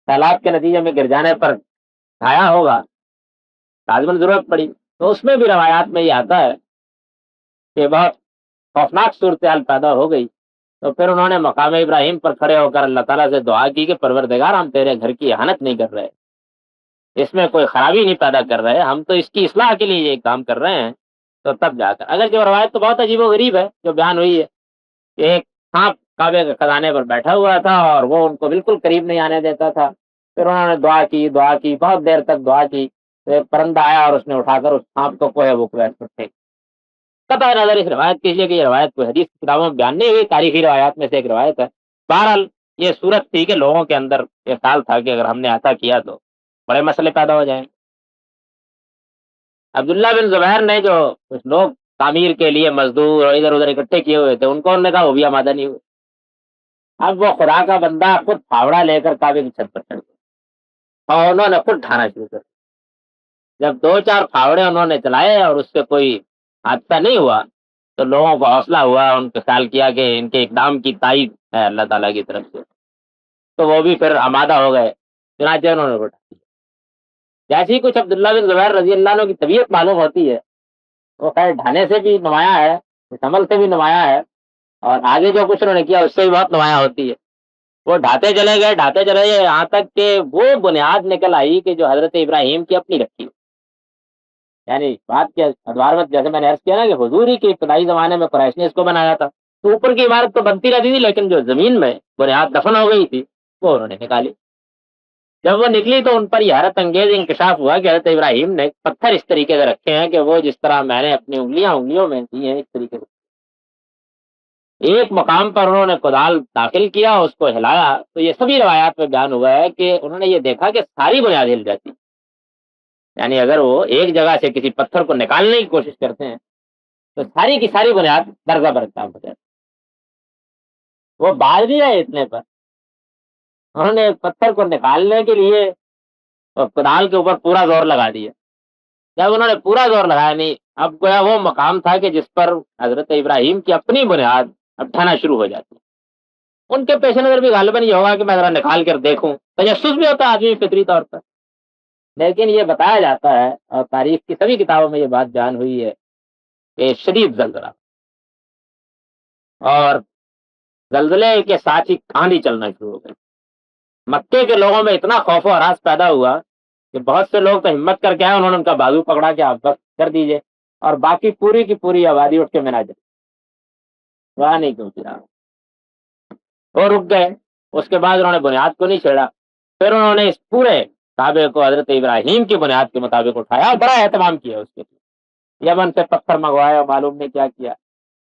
سیلاب کے نتیجے میں گر جانے پر کھایا ہوگا، لازماً ضرورت پڑی، تو اس میں بھی روایات میں یہ آتا ہے کہ بہت خوفناک صورتحال پیدا ہو گئی. تو پھر انہوں نے مقام ابراہیم پر کھڑے ہو کر اللہ تعالیٰ سے دعا کی کہ پروردگار، ہم تیرے گھر کی احانت نہیں کر رہے، اس میں کوئی خرابی نہیں پیدا کر رہے، ہم تو اس کی اصلاح کے لیے یہ کام کر رہے ہیں. تو تب جا کر، اگر جو روایت تو بہت عجیب و غریب ہے جو بیان ہوئی ہے کہ ایک سانپ کعبے کے خزانے پر بیٹھا ہوا تھا اور وہ ان کو بالکل قریب نہیں آنے دیتا تھا. پھر انہوں نے دعا کی بہت دیر تک دعا کی. تو ایک پرندہ آیا اور اس نے اٹھا کر اس سانپ کو کوہ بکویس پر پھینک. قطع نظر اس روایت کیجیے کہ یہ روایت کوئی حدیث کی کتابوں میں بیان نہیں ہوئی، تاریخی روایات میں سے ایک روایت ہے. بہرحال یہ صورت تھی کہ لوگوں کے اندر یہ خیال تھا کہ اگر ہم نے ایسا کیا تو بڑے مسئلے پیدا ہو جائیں. عبداللہ بن زبیر نے جو کچھ لوگ تعمیر کے لیے مزدور اور ادھر ادھر اکٹھے کیے ہوئے تھے، ان کو انہوں نے کہا وہ بھی آمادہ نہیں ہوئے. اب وہ خدا کا بندہ خود پھاوڑا لے کر کعبے کی چھت پر چڑھ گیا اور انہوں نے خود ڈھانا شروع کر. جب 2-4 پھاوڑے انہوں نے چلائے اور اس سے کوئی حادثہ نہیں ہوا تو لوگوں کو حوصلہ ہوا، ان کا خیال کیا کہ ان کے اقدام کی تائید ہے اللہ تعالیٰ کی طرف سے. تو وہ بھی پھر آمادہ ہو گئے. چنانچہ انہوں نے اٹھا دیا. جیسے ہی کچھ عبداللہ بن زبیر رضی اللہ عنہ کی طبیعت معلوم ہوتی ہے، وہ خیر ڈھانے سے بھی نمایاں ہے، اس عمل سے بھی نمایاں ہے، اور آگے جو کچھ انہوں نے کیا اس سے بھی بہت نمایاں ہوتی ہے. وہ ڈھاتے چلے گئے یہاں تک کہ وہ بنیاد نکل آئی کہ جو حضرت ابراہیم کی اپنی رکھی ہو. یعنی بات کیا ادوار میں جیسے میں نے عرض کیا نا کہ حضور ہی کے ابتدائی زمانے میں قریش نے اس کو بنایا تھا. تو اوپر کی عمارت تو بنتی رہتی تھی، لیکن جو زمین میں بنیاد دفن ہو گئی تھی وہ انہوں نے نکالی. جب وہ نکلی تو ان پر یہ حیرت انگیز انکشاف ہوا کہ حضرت ابراہیم نے پتھر اس طریقے سے رکھے ہیں کہ وہ جس طرح میں نے اپنی انگلیوں میں دی ہیں اس طریقے سے. ایک مقام پر انہوں نے کدال داخل کیا، اس کو ہلایا، تو یہ سبھی روایات میں بیان ہوا ہے کہ انہوں نے یہ دیکھا کہ ساری بنیاد ہل جاتی. یعنی اگر وہ ایک جگہ سے کسی پتھر کو نکالنے کی کوشش کرتے ہیں تو ساری کی ساری بنیاد درجہ برقرار ہو جاتی. وہ باہر بھی آئے اتنے پر انہوں نے پتھر کو نکالنے کے لیے کدال کے اوپر پورا زور لگا دیا. جب انہوں نے پورا زور لگایا نہیں، اب گویا وہ مقام تھا کہ جس پر حضرت ابراہیم کی اپنی بنیاد اب ڈھانا شروع ہو جاتی. ان کے پیش نظر بھی غالباً یہ ہوگا کہ میں ذرا نکال کر دیکھوں، تجسس بھی ہوتا ہے آدمی فطری طور پر. لیکن یہ بتایا جاتا ہے اور تاریخ کی سبھی کتابوں میں یہ بات بیان ہوئی ہے کہ شدید زلزلہ، اور زلزلے کے ساتھ ہی آندھی چلنا شروع ہو گئی. مکے کے لوگوں میں اتنا خوف و ہراس پیدا ہوا کہ بہت سے لوگ تو ہمت کر کے آئے، انہوں نے ان کا بازو پکڑا کہ آپ بس کر دیجئے، اور باقی پوری کی پوری آبادی اٹھ کے مینا جائے وہاں نہیں کیوں رہا. وہ رک گئے. اس کے بعد انہوں نے بنیاد کو نہیں چھیڑا. پھر انہوں نے اس پورے کعبے کو حضرت ابراہیم کی بنیاد کے مطابق اٹھایا اور بڑا اہتمام کیا اس کے لیے. یمن سے پتھر منگوایا، معلوم نہیں کیا کیا،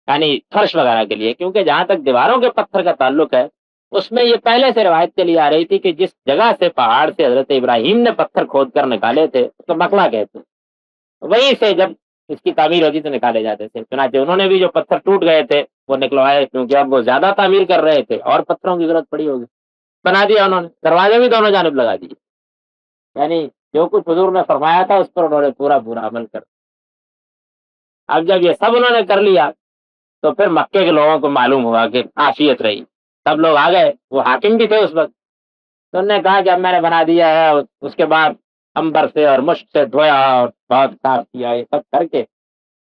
یعنی فرش وغیرہ کے لیے، کیونکہ جہاں تک دیواروں کے پتھر کا تعلق ہے اس میں یہ پہلے سے روایت چلی آ رہی تھی کہ جس جگہ سے پہاڑ سے حضرت ابراہیم نے پتھر کھود کر نکالے تھے اس کو مقلا کہتے، وہیں سے جب اس کی تعمیر ہوتی تو نکالے جاتے تھے. چنانچہ انہوں نے بھی جو پتھر ٹوٹ گئے تھے وہ نکلوائے، کیونکہ اب وہ زیادہ تعمیر کر رہے تھے اور پتھروں کی ضرورت پڑی ہوگی. بنا دیا انہوں نے، دروازے بھی دونوں جانب لگا دیے. یعنی جو کچھ حضور نے فرمایا تھا اس پر انہوں نے پورا عمل کر. اب جب یہ سب انہوں نے کر لیا تو پھر مکے کے لوگوں کو معلوم ہوا کہ عافیت رہی. سب لوگ آ گئے، وہ حاکم بھی تھے اس وقت. تو انہوں نے کہا کہ اب میں نے بنا دیا ہے. اس کے بعد امبر سے اور مشک سے دھویا اور بہت صاف کیا، یہ سب کر کے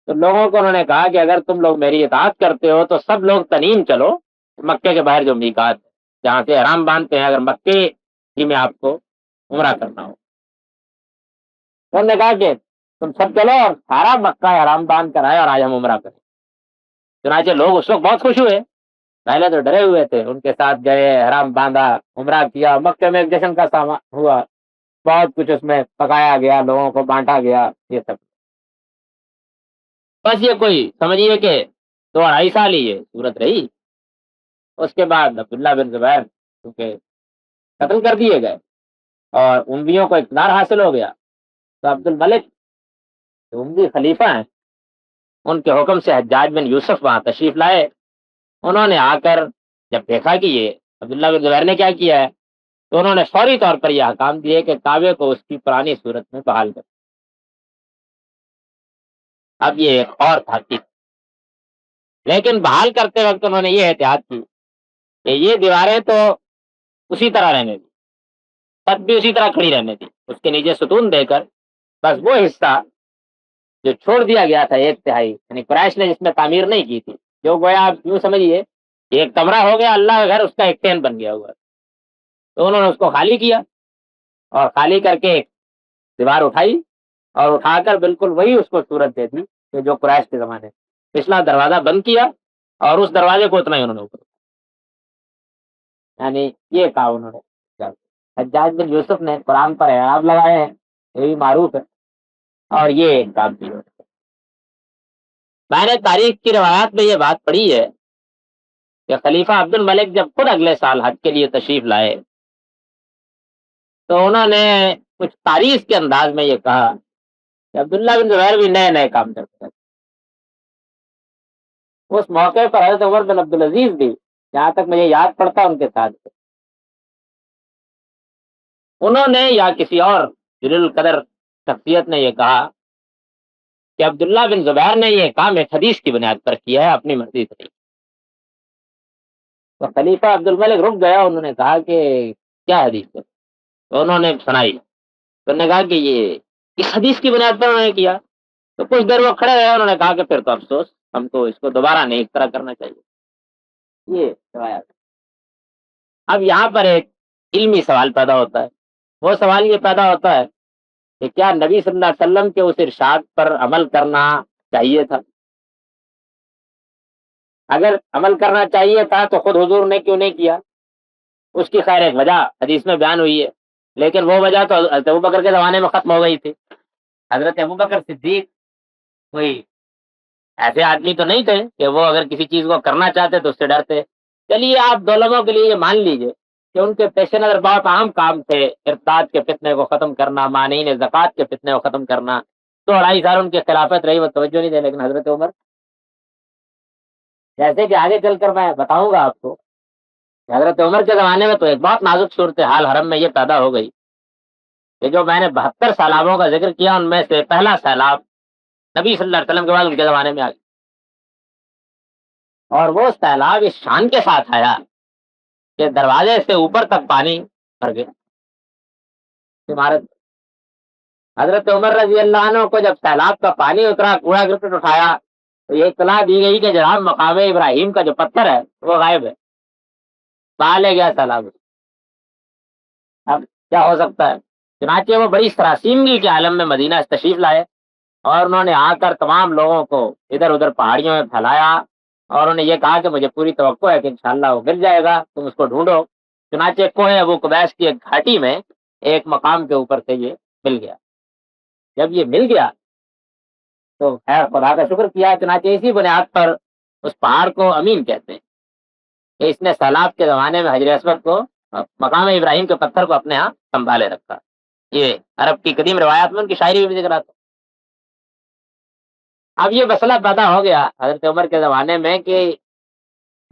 تو لوگوں کو انہوں نے کہا کہ اگر تم لوگ میری اطاعت کرتے ہو تو سب لوگ تنیم چلو. مکے کے باہر جو میقات جہاں سے احرام باندھتے ہیں، اگر مکے ہی میں آپ کو عمرہ کرنا ہو۔ انہوں نے کہا کہ تم سب چلو اور سارا مکہ حرام باندھ کر آئے اور آج ہم عمرہ کریں۔ چنانچہ لوگ اس وقت بہت خوش ہوئے، پہلے تو ڈرے ہوئے تھے، ان کے ساتھ گئے، حرام باندھا، عمرہ کیا، مکے میں ایک جشن کا سامان ہوا، بہت کچھ اس میں پکایا گیا، لوگوں کو بانٹا گیا، یہ سب۔ بس یہ کوئی سمجھیے کہ 2 2.5 سال ہی یہ صورت رہی۔ اس کے بعد عبداللہ بن زبیر کیونکہ قتل کر دیے گئے اور امویوں کو اقتدار حاصل ہو گیا، تو عبد الملک جو اموی خلیفہ ہیں، ان کے حکم سے حجاج بن یوسف وہاں تشریف لائے۔ انہوں نے آ کر جب دیکھا کہ یہ عبداللہ بن زبیر نے کیا کیا ہے، تو انہوں نے فوری طور پر یہ احکام دیے کہ کعبے کو اس کی پرانی صورت میں بحال کر۔ اب یہ ایک اور تھا، لیکن بحال کرتے وقت انہوں نے یہ احتیاط کی کہ یہ دیواریں تو اسی طرح رہنے دی، چھت بھی اسی طرح کھڑی رہنے دی، اس کے نیچے ستون دے کر بس وہ حصہ جو چھوڑ دیا گیا تھا 1/3، یعنی قریش نے جس میں تعمیر نہیں کی تھی، جو گویا آپ یوں سمجھیے ایک کمرہ ہو گیا اللہ کا گھر، اس کا ایک ٹین بن گیا ہوا، تو انہوں نے اس کو خالی کیا اور خالی کر کے ایک دیوار اٹھائی اور اٹھا کر بالکل وہی اس کو صورت دے دی کہ جو قریش کے زمانے، پچھلا دروازہ بند کیا اور اس دروازے کو اتنا ہی انہوں نے اوپر، یعنی یہ کہا انہوں نے۔ حجاج بن یوسف نے قرآن پر اعراب لگائے ہیں، یہ بھی معروف ہے، اور یہ ایک کام بھی ہے۔ میں نے تاریخ کی روایات میں یہ بات پڑھی ہے کہ خلیفہ عبد الملک جب خود اگلے سال حج کے لیے تشریف لائے تو انہوں نے کچھ تاریخ کے انداز میں یہ کہا کہ عبداللہ بن زبیر بھی نئے نئے کام کرتے ہیں۔ اس موقع پر حضرت عمر بن عبدالعزیز بھی، جہاں تک مجھے یاد پڑتا ان کے ساتھ تھے، انہوں نے یا کسی اور جلیل القدر شخصیت نے یہ کہا کہ عبداللہ بن زبیر نے یہ کام ایک حدیث کی بنیاد پر کیا ہے، اپنی مرضی سے نہیں۔ تو خلیفہ عبد الملک رک گیا، انہوں نے کہا کہ کیا حدیث ہے؟ تو انہوں نے سنائی، تو انہوں نے کہا کہ یہ اس حدیث کی بنیاد پر انہوں نے کیا۔ تو کچھ دیر وہ کھڑے رہے، انہوں نے کہا کہ پھر تو افسوس، ہم کو اس کو دوبارہ نہیں اس طرح کرنا چاہیے، یہ روایات۔ اب یہاں پر ایک علمی سوال پیدا ہوتا ہے، وہ سوال یہ پیدا ہوتا ہے کہ کیا نبی صلی اللہ علیہ وسلم کے اس ارشاد پر عمل کرنا چاہیے تھا؟ اگر عمل کرنا چاہیے تھا تو خود حضور نے کیوں نہیں کیا؟ اس کی خیر ایک وجہ حدیث میں بیان ہوئی ہے، لیکن وہ وجہ تو حضرت ابوبکر کے زمانے میں ختم ہو گئی تھی۔ حضرت ابوبکر صدیق کوئی ایسے آدمی تو نہیں تھے کہ وہ اگر کسی چیز کو کرنا چاہتے تو اس سے ڈرتے۔ چلیے آپ 2 لوگوں کے لیے یہ مان لیجئے کہ ان کے پیش نظر بہت اہم کام تھے، ارتاد کے فتنے کو ختم کرنا، مانعین زکوٰۃ کے فتنے کو ختم کرنا۔ 2 2.5 سال ان کی خلافت رہی، وہ توجہ نہیں دے، لیکن حضرت عمر، جیسے کہ آگے چل کر میں بتاؤں گا آپ کو، حضرت عمر کے زمانے میں تو ایک بہت نازک صورتحال حرم میں یہ پیدا ہو گئی کہ جو میں نے 72 سیلابوں کا ذکر کیا، ان میں سے پہلا سیلاب نبی صلی اللہ علیہ وسلم کے بعد ان کے زمانے میں آ گیا، اور وہ سیلاب اس شان کے ساتھ آیا کہ دروازے سے اوپر تک پانی بھر گیا عمارت۔ حضرت عمر رضی اللہ عنہ کو جب سیلاب کا پانی اترا، کوڑا کرکٹ اٹھایا تو یہ اطلاع دی گئی کہ جناب مقام ابراہیم کا جو پتھر ہے وہ غائب ہے، بہا لے گیا سیلاب۔ اب کیا ہو سکتا ہے؟ چنانچہ وہ بڑی سراسیمگی کے عالم میں مدینہ سے تشریف لائے اور انہوں نے آ کر تمام لوگوں کو ادھر ادھر پہاڑیوں میں پھیلایا، اور انہوں نے یہ کہا کہ مجھے پوری توقع ہے کہ انشاءاللہ وہ مل جائے گا، تم اس کو ڈھونڈو۔ چنانچہ کوہ ابو قبیس کی ایک گھاٹی میں ایک مقام کے اوپر سے یہ مل گیا۔ جب یہ مل گیا تو خیر خدا کا شکر کیا، چنانچہ اسی بنیاد پر اس پہاڑ کو امین کہتے ہیں کہ اس نے سیلاب کے زمانے میں حجر اسود کو، مقام ابراہیم کے پتھر کو اپنے ہاں سنبھالے رکھا۔ یہ عرب کی قدیم روایات میں ان کی شاعری میں بھی ذکر آتا۔ اب یہ مسئلہ پیدا ہو گیا حضرت عمر کے زمانے میں کہ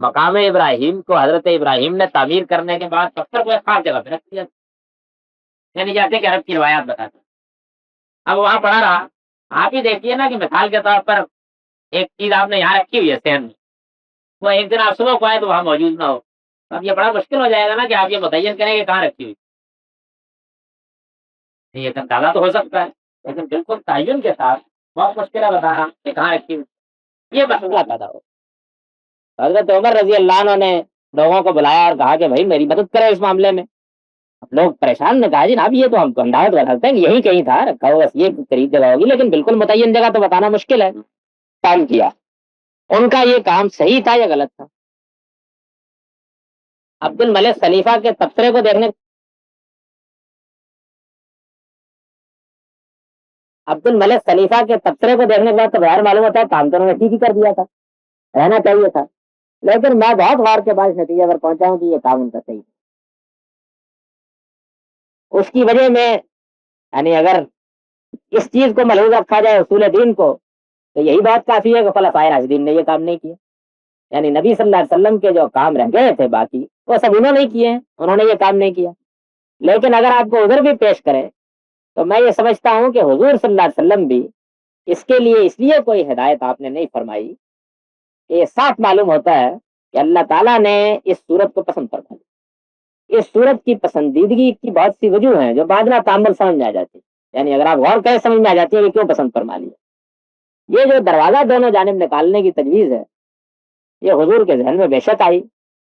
مقام ابراہیم کو حضرت ابراہیم نے تعمیر کرنے کے بعد پتھر کو ایک خاص جگہ پہ رکھ دیا، یعنی جاتے کہ عرب کی روایات بتاتے۔ اب وہاں پڑا رہا، آپ ہی دیکھیے نا کہ مثال کے طور پر ایک چیز آپ نے یہاں رکھی ہوئی ہے صحن میں، وہ ایک دن آپ صبح کو آئے تو وہاں موجود نہ ہو، اب یہ بڑا مشکل ہو جائے گا نا کہ آپ یہ متعین کریں کہ کہاں رکھی ہوئی۔ یہ اندازہ تو ہو سکتا ہے لیکن بالکل تعین کے ساتھ بہت مشکل ہے بتانا کہ کہاں رکھی ہوئی، یہ مسئلہ پیدا ہو۔ حضرت عمر رضی اللہ عنہ نے لوگوں کو بلایا اور کہا کہ بھائی میری مدد کرے اس معاملے میں۔ لوگ پریشان نے کہا جی جناب یہ تو ہم انداز بناتے ہیں کہ یہی کہیں تھا رکھا ہو، بس یہ قریب جگہ ہوگی، لیکن بالکل متعین جگہ تو بتانا مشکل ہے. کام کیا. ان کا یہ کام صحیح تھا یا غلط تھا؟ عبد الملک خلیفہ کے تبصرے کو دیکھنے عبد الملک خلیفہ کے تبصرے کو دیکھنے کے بعد تو غیر معلوم ہوتا ہے کام تو انہوں نے ٹھیک ہی کر دیا تھا، رہنا چاہیے تھا. لیکن میں بہت غور کے بعد نتیجے پر پہنچا ہوں کہ یہ کام ان کا صحیح تھا. اس کی وجہ میں یعنی اگر اس چیز کو ملحوظ رکھا جائے اصول دین کو تو یہی بات کافی ہے کہ خلفائے راشدین نے یہ کام نہیں کیا. یعنی نبی صلی اللہ علیہ وسلم کے جو کام رہ گئے تھے باقی وہ سب انہوں نے کیے ہیں، انہوں نے یہ کام نہیں کیا. لیکن اگر آپ کو عذر بھی پیش کرے تو میں یہ سمجھتا ہوں کہ حضور صلی اللہ علیہ وسلم بھی اس کے لیے اس لیے کوئی ہدایت آپ نے نہیں فرمائی کہ یہ صاف معلوم ہوتا ہے کہ اللہ تعالیٰ نے اس صورت کو پسند فرمایا. اس صورت کی پسندیدگی کی بہت سی وجوہ ہیں جو بعد میں تعامل سمجھ میں آ جاتی ہے. یعنی اگر آپ غور کریں سمجھ میں آ جاتی ہے کہ کیوں پسند فرما لیا. یہ جو دروازہ دونوں جانب نکالنے کی تجویز ہے یہ حضور کے ذہن میں بے شک آئی،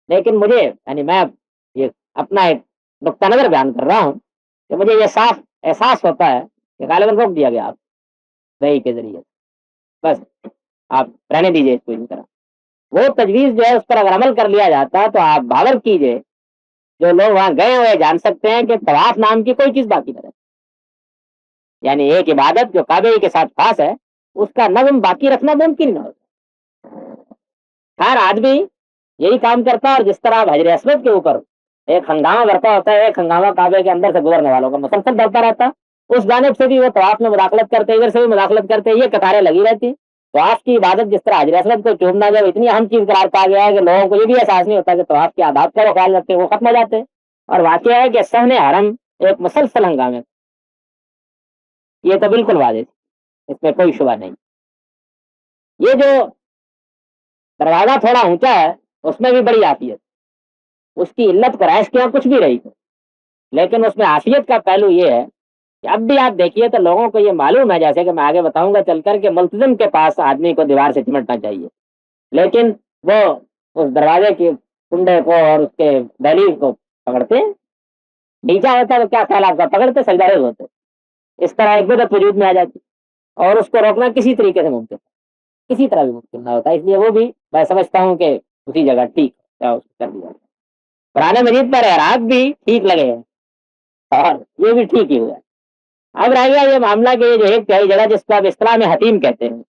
لیکن مجھے یعنی میں یہ اپنا ایک نقطہ نظر بیان کر رہا ہوں کہ مجھے یہ صاف احساس ہوتا ہے کہ غالباً روک دیا گیا آپ وحی کے ذریعے. بس آپ رہنے دیجیے اس کو اس طرح. وہ تجویز جو ہے اس پر اگر عمل کر لیا جاتا تو آپ باور کیجئے جو لوگ وہاں گئے ہوئے جان سکتے ہیں کہ طواف نام کی کوئی چیز باقی نہ رہے. یعنی ایک عبادت جو کعبے کے ساتھ خاص ہے اس کا نظم باقی رکھنا ممکن نہ ہوتا. ہر آدمی یہی کام کرتا ہے، اور جس طرح حجر اسود کے اوپر ایک ہنگامہ برپا ہوتا ہے، ایک ہنگامہ کعبے کے اندر سے گزرنے والوں کا مسلسل بڑھتا رہتا، اس جانب سے بھی وہ طواف میں مداخلت کرتے، ادھر سے بھی مداخلت کرتے، یہ قطاریں لگی رہتی. طواف کی عبادت جس طرح حجر اسود کو چومنا جب اتنی اہم چیز قرار پا گیا ہے کہ لوگوں کو یہ بھی احساس نہیں ہوتا کہ طواف کے آداب کا وہ خیال رکھتے وہ ختم ہو جاتے. اور واقعہ ہے کہ صحن حرم ایک مسلسل ہنگامے، یہ تو بالکل واضح، اس میں کوئی شبہ نہیں. یہ جو دروازہ تھوڑا اونچا ہے اس میں بھی بڑی عافیت، اس کی علت قریش کے یہاں کچھ بھی رہی، لیکن اس میں عافیت کا پہلو یہ ہے کہ اب بھی آپ دیکھیے تو لوگوں کو یہ معلوم ہے، جیسے کہ میں آگے بتاؤں گا چل کر کے ملتزم کے پاس آدمی کو دیوار سے چمٹنا چاہیے، لیکن وہ اس دروازے کی کنڈے کو اور اس کے دہلیز کو پکڑتے ہیں. نیچا ہوتا ہے تو کیا خیال آپ کا، پکڑتے سجدہ ریز ہوتے. اس طرح ایک بدعت وجود میں آ جاتی اور اس کو روکنا کسی طریقے سے ممکن، کسی طرح بھی ممکن نہ ہوتا. اس لیے وہ بھی میں سمجھتا ہوں کہ اسی جگہ ٹھیک کر دیا. قرآن مجید پر اعراب بھی ٹھیک لگے ہیں اور یہ بھی ٹھیک ہی ہوا. اب رہ گیا یہ معاملہ کہ یہ جو ایک تہائی جگہ جس کو آپ اصطلاح میں حتیم کہتے ہیں،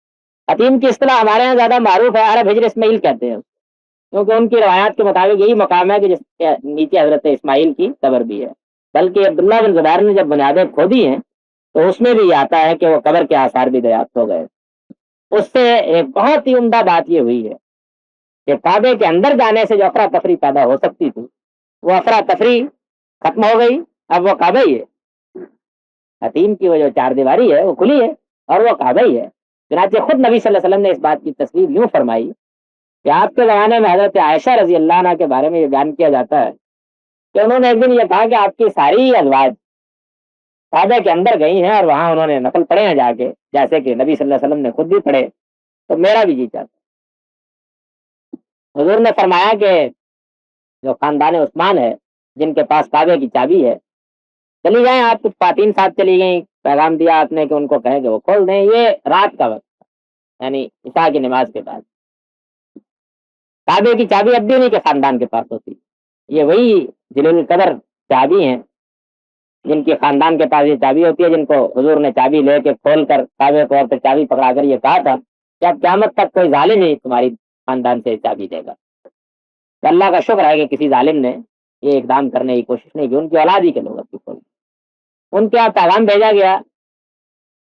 حتیم کی اصطلاح ہمارے یہاں زیادہ معروف ہے، عرب حجر اسماعیل کہتے ہیں کیونکہ ان کی روایات کے مطابق یہی مقام ہے کہ جس کے نیچے حضرت اسماعیل کی قبر بھی ہے. بلکہ عبداللہ بن زبیر نے جب بنیادیں کھودی ہیں تو اس میں بھی یہ آتا ہے کہ وہ قبر کے آثار بھی دریافت ہو گئے. اس سے ایک بہت ہی عمدہ بات یہ ہوئی ہے کہ کعبے کے اندر جانے سے جو افراتفری پیدا ہو سکتی تھی وہ افراتفری ختم ہو گئی. اب وہ کعبہ ہی ہے، حتیم کی وہ جو چار دیواری ہے وہ کھلی ہے اور وہ کعبہ ہی ہے. چنانچہ خود نبی صلی اللہ علیہ وسلم نے اس بات کی تصویر یوں فرمائی کہ آپ کے زمانے میں حضرت عائشہ رضی اللہ عنہ کے بارے میں یہ بیان کیا جاتا ہے کہ انہوں نے ایک دن یہ کہا کہ آپ کی ساری ازواج کعبے کے اندر گئی ہیں اور وہاں انہوں نے نفل پڑھے ہیں جا کے، جیسے کہ نبی صلی اللہ علیہ وسلم نے خود بھی پڑھے، تو میرا بھی جی چاہتا. حضور نے فرمایا کہ جو خاندان عثمان ہے جن کے پاس کعبے کی چابی ہے چلی جائیں. آپ کچھ خواتین ساتھ چلی گئیں، پیغام دیا آپ نے کہ ان کو کہیں کہ وہ کھول دیں. یہ رات کا وقت یعنی عشاء کی نماز کے بعد. کعبے کی چابی اب بھی نہیں کہ خاندان کے پاس ہوتی، یہ وہی جلیل القدر چابی ہیں جن کی خاندان کے پاس یہ چابی ہوتی ہے، جن کو حضور نے چابی لے کے کھول کر کعبے کو اور پھر چابی پکڑا کر یہ کہا تھا کہ اب قیامت تک کوئی ظالم نہیں تمہاری خاندان سے چابی دے گا. تو اللہ کا شکر ہے کہ کسی ظالم نے یہ اقدام کرنے کی کوشش نہیں کی، ان کی اولاد ہی کے لوگ اب کھول. ان کے آپ پیغام بھیجا گیا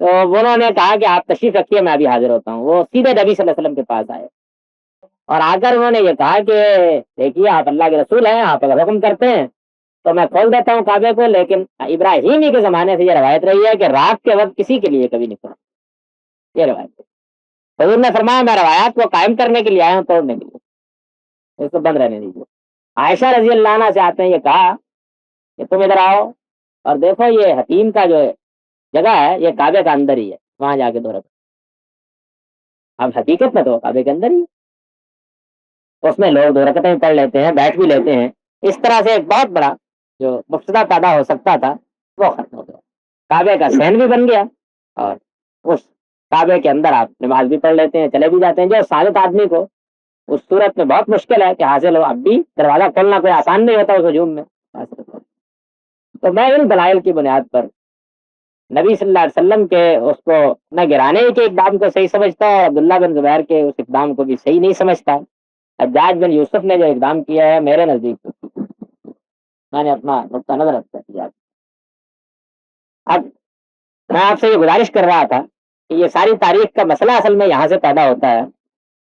تو انہوں نے کہا کہ آپ تشریف رکھیے میں ابھی حاضر ہوتا ہوں. وہ سیدھے نبی صلی اللہ علیہ وسلم کے پاس آئے اور آ کر انہوں نے یہ کہا کہ دیکھیے آپ اللہ کے رسول ہیں، آپ اگر حکم کرتے ہیں تو میں کھول دیتا ہوں کعبے کو، لیکن ابراہیمی کے زمانے سے یہ روایت رہی ہے کہ رات کے وقت کسی کے لیے کبھی نہیں کھولا. یہ روایت حضور نے فرمایا میں روایات کو قائم کرنے کے لیے آیا ہوں، توڑنے کے لیے، اس کو بند رہنے دیجیے. عائشہ رضی اللہ عنہ سے آتے ہیں یہ کہا کہ تم ادھر آؤ اور دیکھو یہ حتیم کا جو جگہ ہے یہ کعبے کا اندر ہی ہے، وہاں جا کے دو رکعت. اب حقیقت میں تو کعبے کے اندر ہی اس میں لوگ دو رکعتیں پڑھ لیتے ہیں، بیٹھ بھی لیتے ہیں. اس طرح سے ایک بہت بڑا جو مفسدہ پیدا ہو سکتا تھا وہ ختم ہو گیا. کعبے کا صحن بھی بن گیا اور اس کعبے کے اندر آپ نماز بھی پڑھ لیتے ہیں, چلے بھی جاتے ہیں, جو ثابت آدمی کو اس صورت میں بہت مشکل ہے کہ حاصل ہو. اب بھی دروازہ کھولنا کوئی آسان نہیں ہوتا اس ہجوم میں. تو میں ان دلائل کی بنیاد پر نبی صلی اللہ علیہ وسلم کے اس کو نہ گرانے کے اقدام کو صحیح سمجھتا اور عبداللہ بن زبیر کے اس اقدام کو بھی صحیح نہیں سمجھتا. حجاج بن یوسف نے جو اقدام کیا ہے میرے نزدیک میں نے اپنا نقطہ نظر رکھا کیا. اب میں آپ سے یہ گزارش کر رہا تھا کہ یہ ساری تاریخ کا مسئلہ اصل میں یہاں سے پیدا ہوتا ہے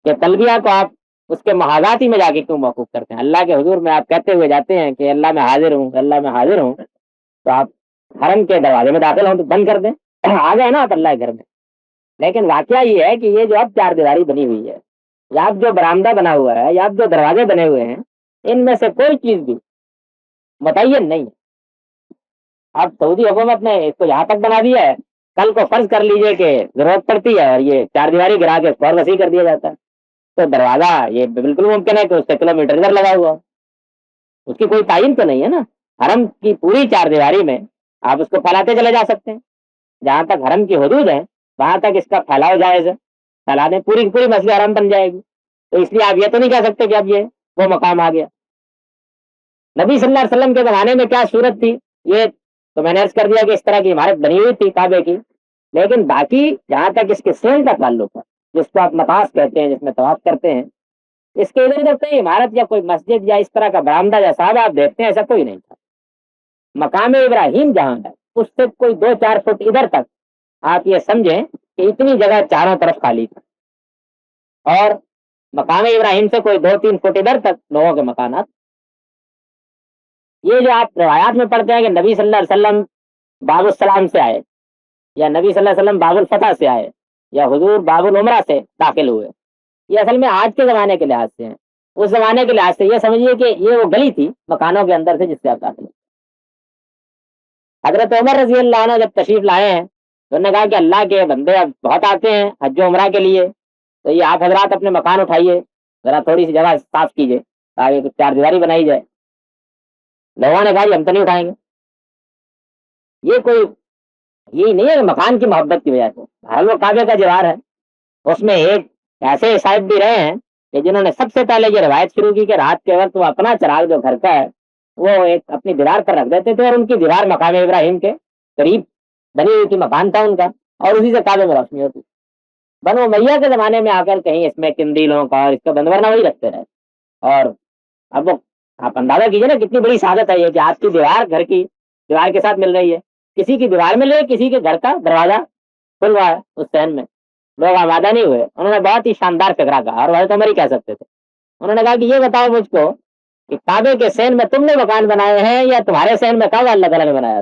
کہ تلبیہ کو آپ اس کے محاذات ہی میں جا کے کیوں موقوف کرتے ہیں. اللہ کے حضور میں آپ کہتے ہوئے جاتے ہیں کہ اللہ میں حاضر ہوں, اللہ میں حاضر ہوں, تو آپ حرم کے دروازے میں داخل ہوں تو بند کر دیں, آ گئے نا آپ اللہ کے گھر میں. لیکن واقعہ یہ ہے کہ یہ جو اب چار دیواری بنی ہوئی ہے یا اب جو برآمدہ بنا ہوا ہے یا اب جو دروازے بنے ہوئے ہیں, ان میں سے کوئی چیز بھی متعین نہیں ہے. اب سعودی حکومت نے اس کو یہاں تک بنا دیا ہے, کل کو فرض کر لیجئے کہ ضرورت پڑتی ہے اور یہ چار دیواری گرا کے اور وسیع کر دیا جاتا ہے, تو دروازہ یہ بالکل ممکن ہے کہ اس سے کلومیٹر ادھر لگا ہوا, اس کی کوئی تعین تو نہیں ہے نا. حرم کی پوری چار دیواری میں آپ اس کو پھیلاتے چلے جا سکتے ہیں, جہاں تک حرم کی حدود ہے وہاں تک اس کا پھیلاؤ جائز ہے, پھیلا دیں, پوری پوری مسجد حرم بن جائے گی. تو اس لیے آپ یہ تو نہیں کہہ سکتے کہ اب یہ وہ مقام آ گیا. نبی صلی اللہ علیہ وسلم کے زمانے میں کیا صورت تھی یہ تو میں نے عرض کر دیا کہ اس طرح کی عمارت بنی ہوئی تھی کعبے کی, لیکن باقی جہاں تک اس کے سین کا تعلق ہے جس کو آپ مطاف کہتے ہیں, جس میں طواف کرتے ہیں, اس کے ادھر ادھر کوئی عمارت یا کوئی مسجد یا اس طرح کا برآمدہ جیسا آپ دیکھتے ہیں ایسا کوئی نہیں تھا. مقام ابراہیم جہاں ہے اس سے کوئی 2-4 فٹ ادھر تک آپ یہ سمجھیں کہ اتنی جگہ چاروں طرف خالی تھی, اور مقام ابراہیم سے کوئی 2-3 فٹ ادھر تک لوگوں کے مکانات. یہ جو آپ روایات میں پڑھتے ہیں کہ نبی صلی اللہ علیہ وسلم باب السلام سے آئے یا نبی صلی اللہ علیہ وسلم باب الفتح سے آئے یا حضور باب العمرہ سے داخل ہوئے, یہ اصل میں آج کے زمانے کے لحاظ سے ہیں. اس زمانے کے لحاظ سے یہ سمجھیے کہ یہ وہ گلی تھی مکانوں کے اندر سے جس سے آپ داخل ہوئے. حضرت عمر رضی اللہ عنہ جب تشریف لائے ہیں تو انہوں نے کہا کہ اللہ کے بندے اب بہت آتے ہیں حج و عمرہ کے لیے, تو یہ آپ حضرات اپنے مکان اٹھائیے, ذرا تھوڑی سی جگہ صاف کیجیے تاکہ کچھ چار دیواری بنائی جائے. لوگوں نے کہا جی ہم تو نہیں اٹھائیں گے. یہ کوئی یہی نہیں ہے کہ مکان کی محبت کی وجہ سے, ہر وہ کعبے کا جوار ہے. اس میں ایک ایسے صاحب بھی رہے ہیں کہ جنہوں نے سب سے پہلے یہ روایت شروع کی کہ رات کے وقت وہ اپنا چراغ جو گھر کا ہے وہ ایک اپنی دیوار پر رکھ دیتے تھے, اور ان کی دیوار مقام ابراہیم کے قریب بنی ہوئی تھی, مکان تھا ان کا, اور اسی سے کعبے میں روشنی ہوتی. بنو امیہ کے زمانے میں آ کر کہیں اس میں قندیلوں کا اور اس کا بندورنا وہی رکھتے رہے. اور اب وہ آپ اندازہ کیجیے نا کتنی بڑی سعادت ہے یہ کہ آپ کی دیوار گھر کی دیوار کے ساتھ مل رہی ہے, کسی کی دیوار مل رہی ہے, کسی کے گھر کا دروازہ کھل رہا ہے. اس صحن میں لوگ آبادہ نہیں ہوئے. انہوں نے بہت ہی شاندار فکرہ کہا, اور حضرت عمر ہی کہہ سکتے تھے. انہوں نے کہا کہ یہ بتاؤ مجھ کو کہ کعبے کے صحن میں تم نے مکان بنائے ہیں یا تمہارے صحن میں کعبہ اللہ تعالیٰ نے بنایا؟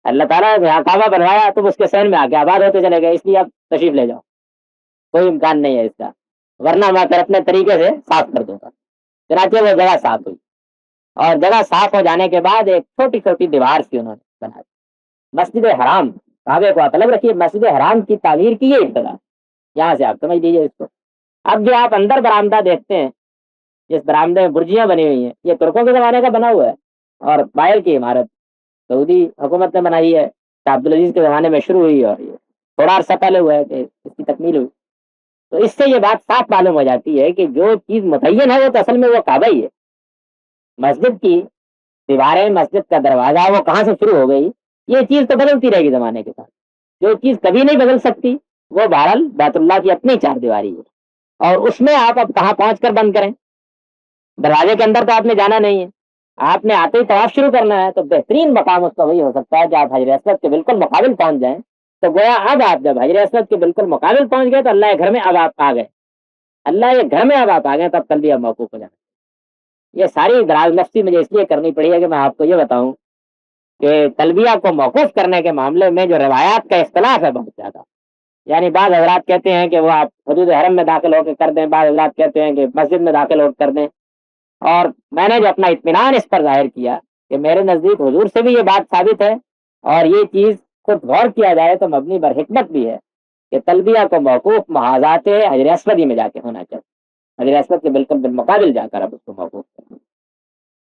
اللہ تعالیٰ نے کعبہ بنوایا, تم اس کے صحن میں آ کے آباد ہوتے چلے گئے, اس لیے آپ تشریف لے جاؤ, کوئی امکان نہیں ہے اس کا, ورنہ میں پھر اپنے طریقے سے صاف کر دوں گا. چنانچہ وہ جگہ صاف ہوئی, اور جگہ صاف ہو جانے کے بعد ایک چھوٹی چھوٹی دیوار سی انہوں نے بنا دی. مسجد حرام, کعبے کو آپ الگ رکھیے, مسجد حرام کی تعمیر کی ہے ابتدا, یہاں سے آپ سمجھ لیجیے اس کو. اب جو آپ اندر برآمدہ دیکھتے ہیں جس برآمدے میں برجیاں بنی ہوئی ہیں, یہ ترکوں کے زمانے کا بنا ہوا ہے, اور باہر کی عمارت سعودی حکومت نے بنائی ہے, عبدالعزیز کے زمانے میں شروع ہوئی اور یہ تھوڑا عرصہ پہلے ہوا ہے کہ اس کی تکمیل ہوئی. تو اس سے یہ بات صاف معلوم ہو جاتی ہے کہ جو چیز متعین ہے وہ تو اصل میں وہ کعبہ ہی ہے. مسجد کی دیواریں, مسجد کا دروازہ وہ کہاں سے شروع ہو گئی, یہ چیز تو بدلتی رہے گی زمانے کے ساتھ. جو چیز کبھی نہیں بدل سکتی وہ بہرحال بیت اللہ کی اپنی چار دیواری ہے, اور اس میں آپ اب کہاں پہنچ کر بند کریں. دروازے کے اندر تو آپ نے جانا نہیں ہے, آپ نے آتے ہی طواف شروع کرنا ہے, تو بہترین مقام اس کا وہی ہو سکتا ہے کہ آپ حجر اسود کے بالکل مقابل پہنچ جائیں. تو گویا اب آپ جب حجر اسود کے بالکل مقابل پہنچ گئے تو اللہ کے گھر میں اب آپ آ گئے, اللہ کے گھر میں اب آپ آ گئے, تب تلبیہ موقوف ہو جانا. یہ ساری دراز نفسی مجھے اس لیے کرنی پڑی ہے کہ میں آپ کو یہ بتاؤں کہ تلبیہ کو موقوف کرنے کے معاملے میں جو روایات کا اختلاف ہے بہت زیادہ. یعنی بعض حضرات کہتے ہیں کہ وہ آپ حدود حرم میں داخل ہو کے کر دیں, بعض حضرات کہتے ہیں کہ مسجد میں داخل ہو کر دیں. اور میں نے جو اپنا اطمینان اس پر ظاہر کیا کہ میرے نزدیک حضور سے بھی یہ بات ثابت ہے, اور یہ چیز خود غور کیا جائے تو مبنی بر حکمت بھی ہے کہ تلبیہ کو موقوف محاذات حجر اسود ہی میں جا کے ہونا چاہیے, حجر اسود کے بالکل بالمقابل جا کر اب اس کو موقوف کرنا.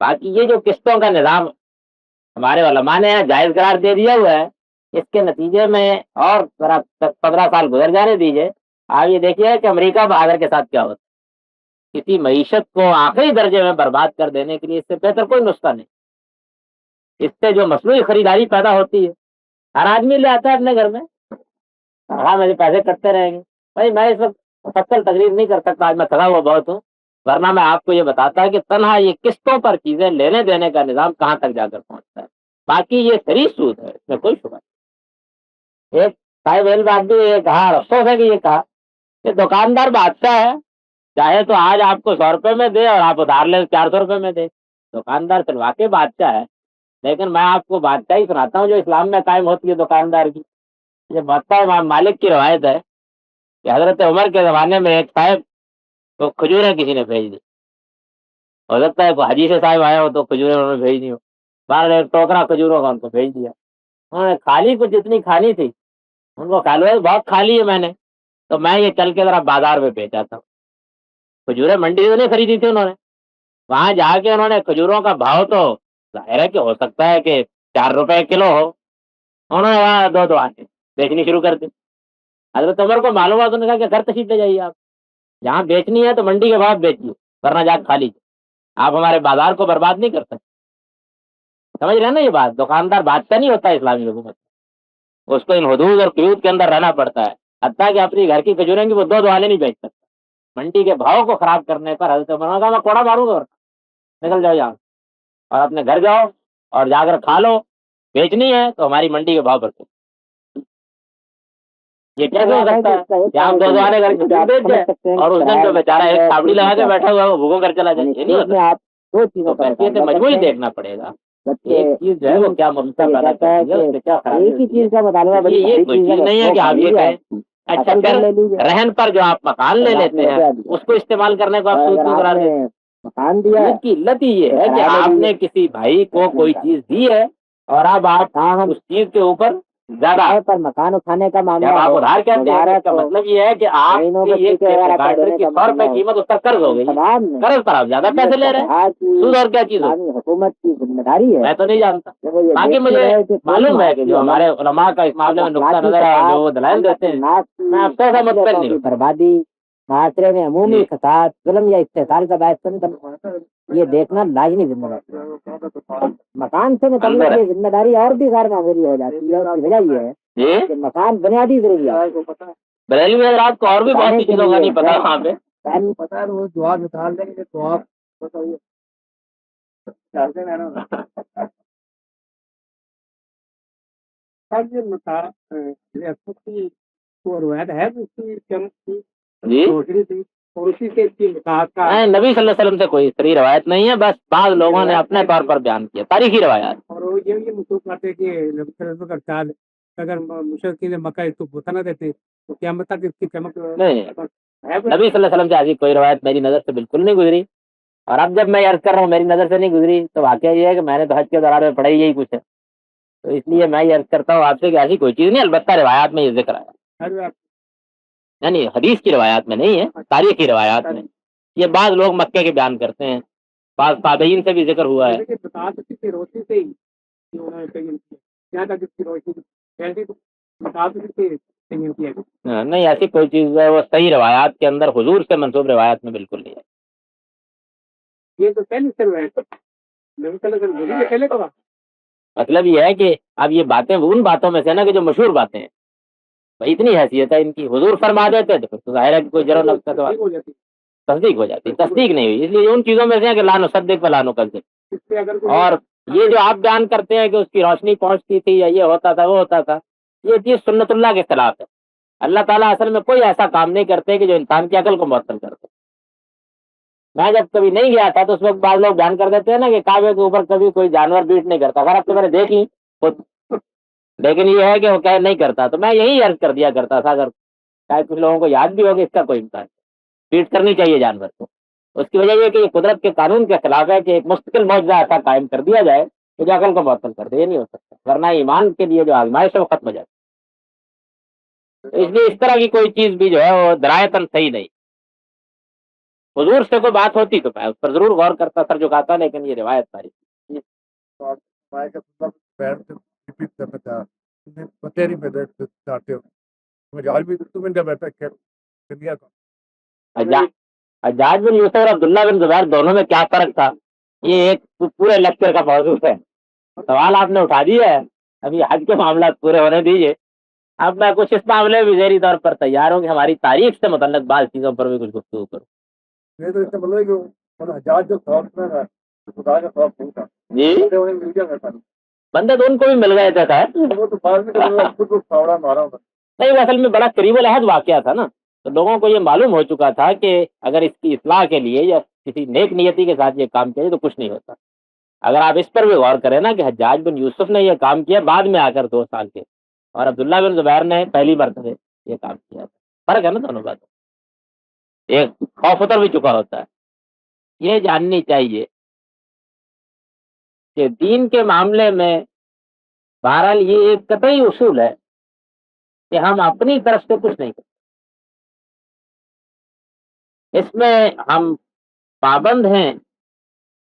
باقی یہ جو قسطوں کا نظام ہمارے علماء نے جائز قرار دے دیا ہوا ہے، اس کے نتیجے میں اور ذرا 15 سال گزر جانے دیجیے، آپ یہ دیکھیے کہ امریکہ بہادر کے ساتھ کیا ہوتا ہے۔ کسی معیشت کو آخری درجے میں برباد کر دینے کے لیے اس سے بہتر کوئی نسخہ نہیں۔ اس سے جو مصنوعی خریداری پیدا ہوتی ہے، ہر آدمی لے آتا ہے اپنے گھر میں، ہاں میرے پیسے کٹتے رہیں گے۔ بھائی میں اس وقت مفصل تقریر نہیں کر سکتا، آج میں تھکا ہوا بہت ہوں، ورنہ میں آپ کو یہ بتاتا ہے کہ تنہا یہ قسطوں پر چیزیں لینے دینے کا نظام کہاں تک جا کر پہنچتا ہے۔ باقی یہ صحیح سود ہے، اس میں کوئی شبہ نہیں۔ ایک صاحب علم آدمی یہ کہا، افسوس ہے کہ یہ کہا کہ دکاندار بادشاہ ہے، چاہے تو آج آپ کو 100 روپے میں دے اور آپ ادھار لے 400 روپے میں دے، دکاندار تو واقعی بادشاہ ہے، لیکن میں آپ کو بادشاہی سناتا ہوں جو اسلام میں قائم ہوتی ہے دکاندار کی۔ یہ بادشاہ امام مالک کی روایت ہے کہ حضرت عمر کے زمانے میں ایک صاحب کو کھجوریں کسی نے بھیج دی، ہو سکتا ہے کوئی حدیث صاحب آیا ہو تو کھجوریں انہوں نے بھیج دی ہو، باہر ایک ٹوکرا کھجوروں کا ان کو بھیج دیا، انہوں نے کھا لی، کچھ جتنی کھانی تھی ان کو کھا لو، بہت کھا لی ہے میں نے، تو میں یہ چل کے ذرا بازار میں بیچا تھا۔ کھجوریں منڈی سے نہیں خریدی تھی انہوں نے، وہاں جا کے انہوں نے کھجوروں کا بھاؤ تو ظاہر ہے کہ ہو سکتا ہے کہ 4 روپے کلو ہو، انہوں نے وہاں دو آنے بیچنی شروع کر دی۔ حضرت عمر کو معلوم ہوا تو انہوں نے کہا کہ گھر تشریف لے جائیے، آپ جہاں بیچنی ہے تو منڈی کے بعد بیچیے، ورنہ جا کے کھا لیجیے، آپ ہمارے بازار کو برباد نہیں کر سکتے۔ سمجھ رہے ہیں نا یہ بات؟ دکاندار بادشاہ نہیں ہوتا ہے اسلامی حکومت، اس کو ان حدود اور قیود کے اندر رہنا پڑتا ہے، حتیٰ کہ اپنی گھر کی کھجوریں کی وہ دو آنے نہیں بیچ سکتا۔ منڈی کے بھاؤ کو خراب کرنے پر حضرت عمر نے کہا میں کوڑا ماروں گا اور نکل جاؤ یہاں، اور اپنے گھر جاؤ اور جا کر کھا لو، بیچنی ہے تو ہماری منڈی کے بھاؤ پر دو۔ یہ کیسے ہو سکتا ہے کہ ہم دو آنے گھر کی بیچ جائیں اور اس دن جو بیچارہ ایک تھاپڑی لگا کے بیٹھا ہوا ہے وہ بھوکوں کر چلا جائے؟ یہ نہیں ہوتا۔ آپ دو چیزوں تو کیفیت مجموعی دیکھنا پڑے گا، ایک چیز جو ہے وہ کیا ممکن پیدا کرتی ہے، اس سے کیا خرابی ایک ہی ہوتی ہے۔ چیز کا مطالبہ یہ کوئی چیز نہیں ہے کہ آپ یہ کہیں اچھا پھر رہن پر جو آپ مکان لے لیتے ہیں اس کو استعمال کرنے کو آپ سود کیوں قرار دیتے ہیں؟ مکان دیا اس کی علت ہی یہ ہے کہ آپ نے کسی بھائی کو کوئی چیز دی ہے اور اب آپ اس چیز کے اوپر زیادہ پر مکان اٹھانے کا معاملہ جب آپ ادھار کہتے ہیں اس کا مطلب یہ ہے کہ آپ کی یہ گارڈر کی 100 روپے قیمت اس پر قرض ہو گئی، قرض پر آپ زیادہ پیسے لے رہے ہیں، سود اور کیا چیز ہو؟ حکومت کی ذمہ داری ہے، میں تو نہیں جانتا، باقی مجھے معلوم ہے کہ جو ہمارے علماء کا اس معاملے میں نقطہ نظر ہے جو وہ دلائل دیتے ہیں، میں اب تو مطمئن نہیں ہوں۔ بربادی معاشرے میں عمومی فساد، ظلم یا استحصال کا باعث نہیں، یہ دیکھنا لازمی ذمہ داری ہے۔ مکان سے متعلق یہ ذمہ داری اور بھی غیر معمولی ہو جاتی ہے، اور وجہ یہ ہے کہ مکان بنیادی ضروریات ہے۔ بریلوی حضرات کو اور بھی بہت سی چیزوں کا نہیں پتا وہاں پہ۔ پتا ہے وہ دعا نکال دیں گے تو آپ بتائیے روایت ہے نبی صلی اللہ علیہ وسلم سے کوئی صحیح روایت نہیں ہے، بس بعض لوگوں نے اپنے طور پر بیان کیا، تاریخی روایات۔ اور وہ یہ مصروف آتے کہ نبی صلی اللہ علیہ وسلم کا چاند اگر مشرقین مکہ اس کو بوتا نہ دیتے تو قیامت تک اس کی چمک نہیں، نبی صلی اللہ علیہ وسلم سے ایسی کوئی روایت میری نظر سے بالکل نہیں گزری، اور اب جب میں عرض کر رہا ہوں میری نظر سے نہیں گزری تو واقعہ یہ ہے کہ میں نے تو حج کے دوران میں پڑھا ہی یہی کچھ ہے، تو اس لیے میں یہ عرض کرتا ہوں آپ سے کہ ایسی کوئی چیز نہیں، البتہ روایات میں یہ ذکر آیا، یعنی حدیث کی روایات میں نہیں ہے، تاریخی روایات میں یہ بعض لوگ مکے کے بیان کرتے ہیں، بعض تابعین سے بھی ذکر ہوا ہے۔ روشنی سے ہی یہاں تک اس کی روشنی نہیں ایسی کوئی چیز ہے وہ صحیح روایات کے اندر حضور سے منسوب روایات میں بالکل نہیں ہے۔ یہ تو پہلے سے پہلے تو مطلب یہ ہے کہ اب یہ باتیں ان باتوں میں سے نا کہ جو مشہور باتیں ہیں، بھائی اتنی حیثیت ہے ان کی، حضور فرما دیتے تو پھر تو ظاہر ہے کہ کوئی جرا نقص تو تصدیق ہو جاتی، تصدیق نہیں ہوئی، اس لیے ان چیزوں میں سے ہے کہ لا نصدق و لا نکذب۔ اور یہ جو آپ بیان کرتے ہیں کہ اس کی روشنی پہنچتی تھی یا یہ ہوتا تھا وہ ہوتا تھا، یہ چیز سنت اللہ کے خلاف ہے۔ اللہ تعالیٰ اصل میں کوئی ایسا کام نہیں کرتے کہ جو انسان کی عقل کو معطل کرتے۔ میں جب کبھی نہیں گیا تھا تو اس وقت بعض لوگ بیان کر دیتے ہیں نا کہ کعبے کے اوپر کبھی کوئی جانور بیٹ نہیں کرتا، اگر اب تو میں نے دیکھی لیکن یہ ہے کہ وہ کہہ نہیں کرتا، تو میں یہی عرض کر دیا کرتا تھا، اگر شاید کچھ لوگوں کو یاد بھی ہوگا اس کا کوئی امکان، بیٹ کرنی چاہیے جانور کو۔ اس کی وجہ یہ کہ یہ قدرت کے قانون کے خلاف ہے کہ ایک مستقل معجزہ ایسا قائم کر دیا جائے کہ جو عقل کو معطل کر دے، یہ نہیں ہو سکتا، ورنہ ایمان کے لیے جو آزمائش ہے وہ ختم ہو جاتی ہے۔ اس لیے اس طرح کی کوئی چیز بھی جو ہے وہ درایتاً صحیح نہیں۔ حضور سے کوئی بات ہوتی تو میں اس پر ضرور غور کرتا، سر جھکاتا، لیکن یہ روایت ساری تو آپ فرمایا کہ تم بیٹھ سے ریپیٹ کرنا تمہیں پتہ نہیں میں چاہتے ہو مجھے آج بھی تم ان کا بیٹھا کر دیا تھا حجاج بن یوسف اور عبداللہ بن زبیر دونوں میں کیا فرق تھا، یہ ایک پورے لیکچر کا موضوع ہے۔ سوال آپ نے اٹھا دیا ہے، ابھی حج کے معاملات پورے ہونے دیجیے، اب میں کچھ اس معاملے میں ذہنی طور پر تیار ہوں کہ ہماری تاریخ سے متعلق بعض چیزوں پر بھی کچھ گفتگو کروں۔ یہ تو اس کا مطلب ہے کہ حجاج جو خوف میں تھا خدا کا خوف نہیں تھا جی انہیں مل گیا تھا بندے تو ان کو بھی مل گئے تھے خیر، وہ تو بعد میں خود کو پھاوڑا مارا ہوتا نہیں وہ اصل میں بڑا قریب العہد واقعہ تھا نا، تو لوگوں کو یہ معلوم ہو چکا تھا کہ اگر اس کی اصلاح کے لیے یا کسی نیک نیتی کے ساتھ یہ کام کیا تو کچھ نہیں ہوتا۔ اگر آپ اس پر بھی غور کریں نا کہ حجاج بن یوسف نے یہ کام کیا بعد میں آ کر 2 سال کے، اور عبداللہ بن زبیر نے پہلی مرتبہ یہ کام کیا تھا، فرق ہے نا دونوں باتوں، ایک خوف اتر بھی چکا ہوتا ہے۔ یہ جاننی چاہیے کہ دین کے معاملے میں بہرحال یہ ایک قطعی اصول ہے کہ ہم اپنی طرف سے کچھ نہیں کرتے، اس میں ہم پابند ہیں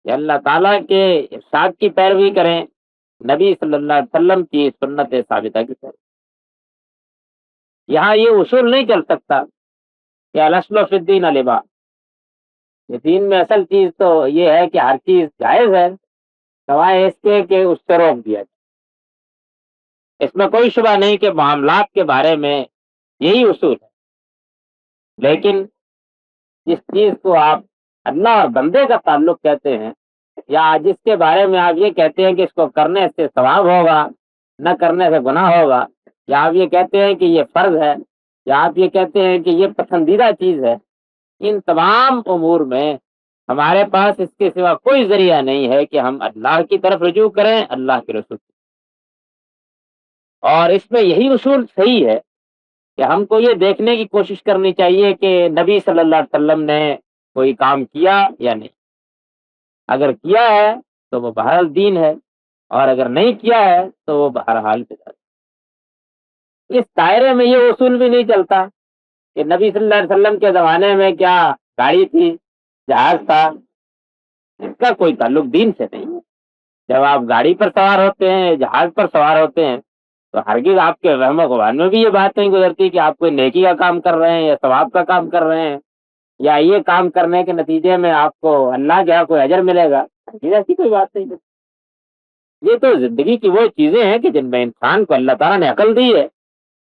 کہ اللہ تعالیٰ کے ارشاد کی پیروی کریں، نبی صلی اللہ علیہ وسلم کی سنت ثابتہ کی پیروی۔ یہاں یہ اصول نہیں چل سکتا کہ الاصل فی الدین الاباحہ، یہ دین میں اصل چیز تو یہ ہے کہ ہر چیز جائز ہے سوائے اس کے کہ اس سے روک دیا جائے۔ اس میں کوئی شبہ نہیں کہ معاملات کے بارے میں یہی اصول ہے، لیکن جس چیز کو آپ اللہ اور بندے کا تعلق کہتے ہیں، یا جس کے بارے میں آپ یہ کہتے ہیں کہ اس کو کرنے سے ثواب ہوگا، نہ کرنے سے گناہ ہوگا، یا آپ یہ کہتے ہیں کہ یہ فرض ہے، یا آپ یہ کہتے ہیں کہ یہ پسندیدہ چیز ہے، ان تمام امور میں ہمارے پاس اس کے سوا کوئی ذریعہ نہیں ہے کہ ہم اللہ کی طرف رجوع کریں، اللہ کے رسول کی۔ اور اس میں یہی اصول صحیح ہے کہ ہم کو یہ دیکھنے کی کوشش کرنی چاہیے کہ نبی صلی اللہ علیہ وسلم نے کوئی کام کیا یا نہیں، اگر کیا ہے تو وہ بہرحال دین ہے، اور اگر نہیں کیا ہے تو وہ بہرحال بدعت۔ اس دائرے میں یہ اصول بھی نہیں چلتا کہ نبی صلی اللہ علیہ وسلم کے زمانے میں کیا گاڑی تھی، جہاز تھا، اس کا کوئی تعلق دین سے نہیں ہے۔ جب آپ گاڑی پر سوار ہوتے ہیں، جہاز پر سوار ہوتے ہیں، تو ہرگز آپ کے وہم و گمان میں بھی یہ بات نہیں گزرتی کہ آپ کوئی نیکی کا کام کر رہے ہیں یا ثواب کا کام کر رہے ہیں، یا یہ کام کرنے کے نتیجے میں آپ کو اللہ کے یہاں کوئی اجر ملے گا، ایسی کوئی بات نہیں ہے۔ یہ تو زندگی کی وہ چیزیں ہیں کہ جن میں انسان کو اللہ تعالیٰ نے عقل دی ہے،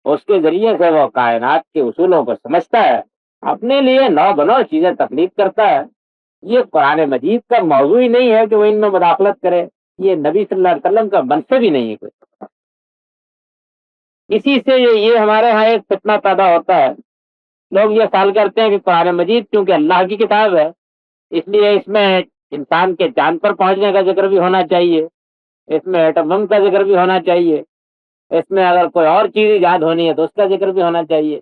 اس کے ذریعے سے وہ کائنات کے اصولوں کو سمجھتا ہے، اپنے لیے نو بنو چیزیں تخلیق کرتا ہے۔ یہ قرآن مجید کا موضوع ہی نہیں ہے کہ وہ ان میں مداخلت کرے، یہ نبی صلی اللہ علیہ وسلم کا منصب ہی نہیں ہے کوئی۔ اسی سے یہ ہمارے ہاں ایک فتنہ پیدا ہوتا ہے، لوگ یہ سوال کرتے ہیں کہ قرآن مجید کیونکہ اللہ کی کتاب ہے اس لیے اس میں انسان کے چاند پر پہنچنے کا ذکر بھی ہونا چاہیے، اس میں ایٹم بم کا ذکر بھی ہونا چاہیے، اس میں اگر کوئی اور چیز ایجاد ہونی ہے تو اس کا ذکر بھی ہونا چاہیے۔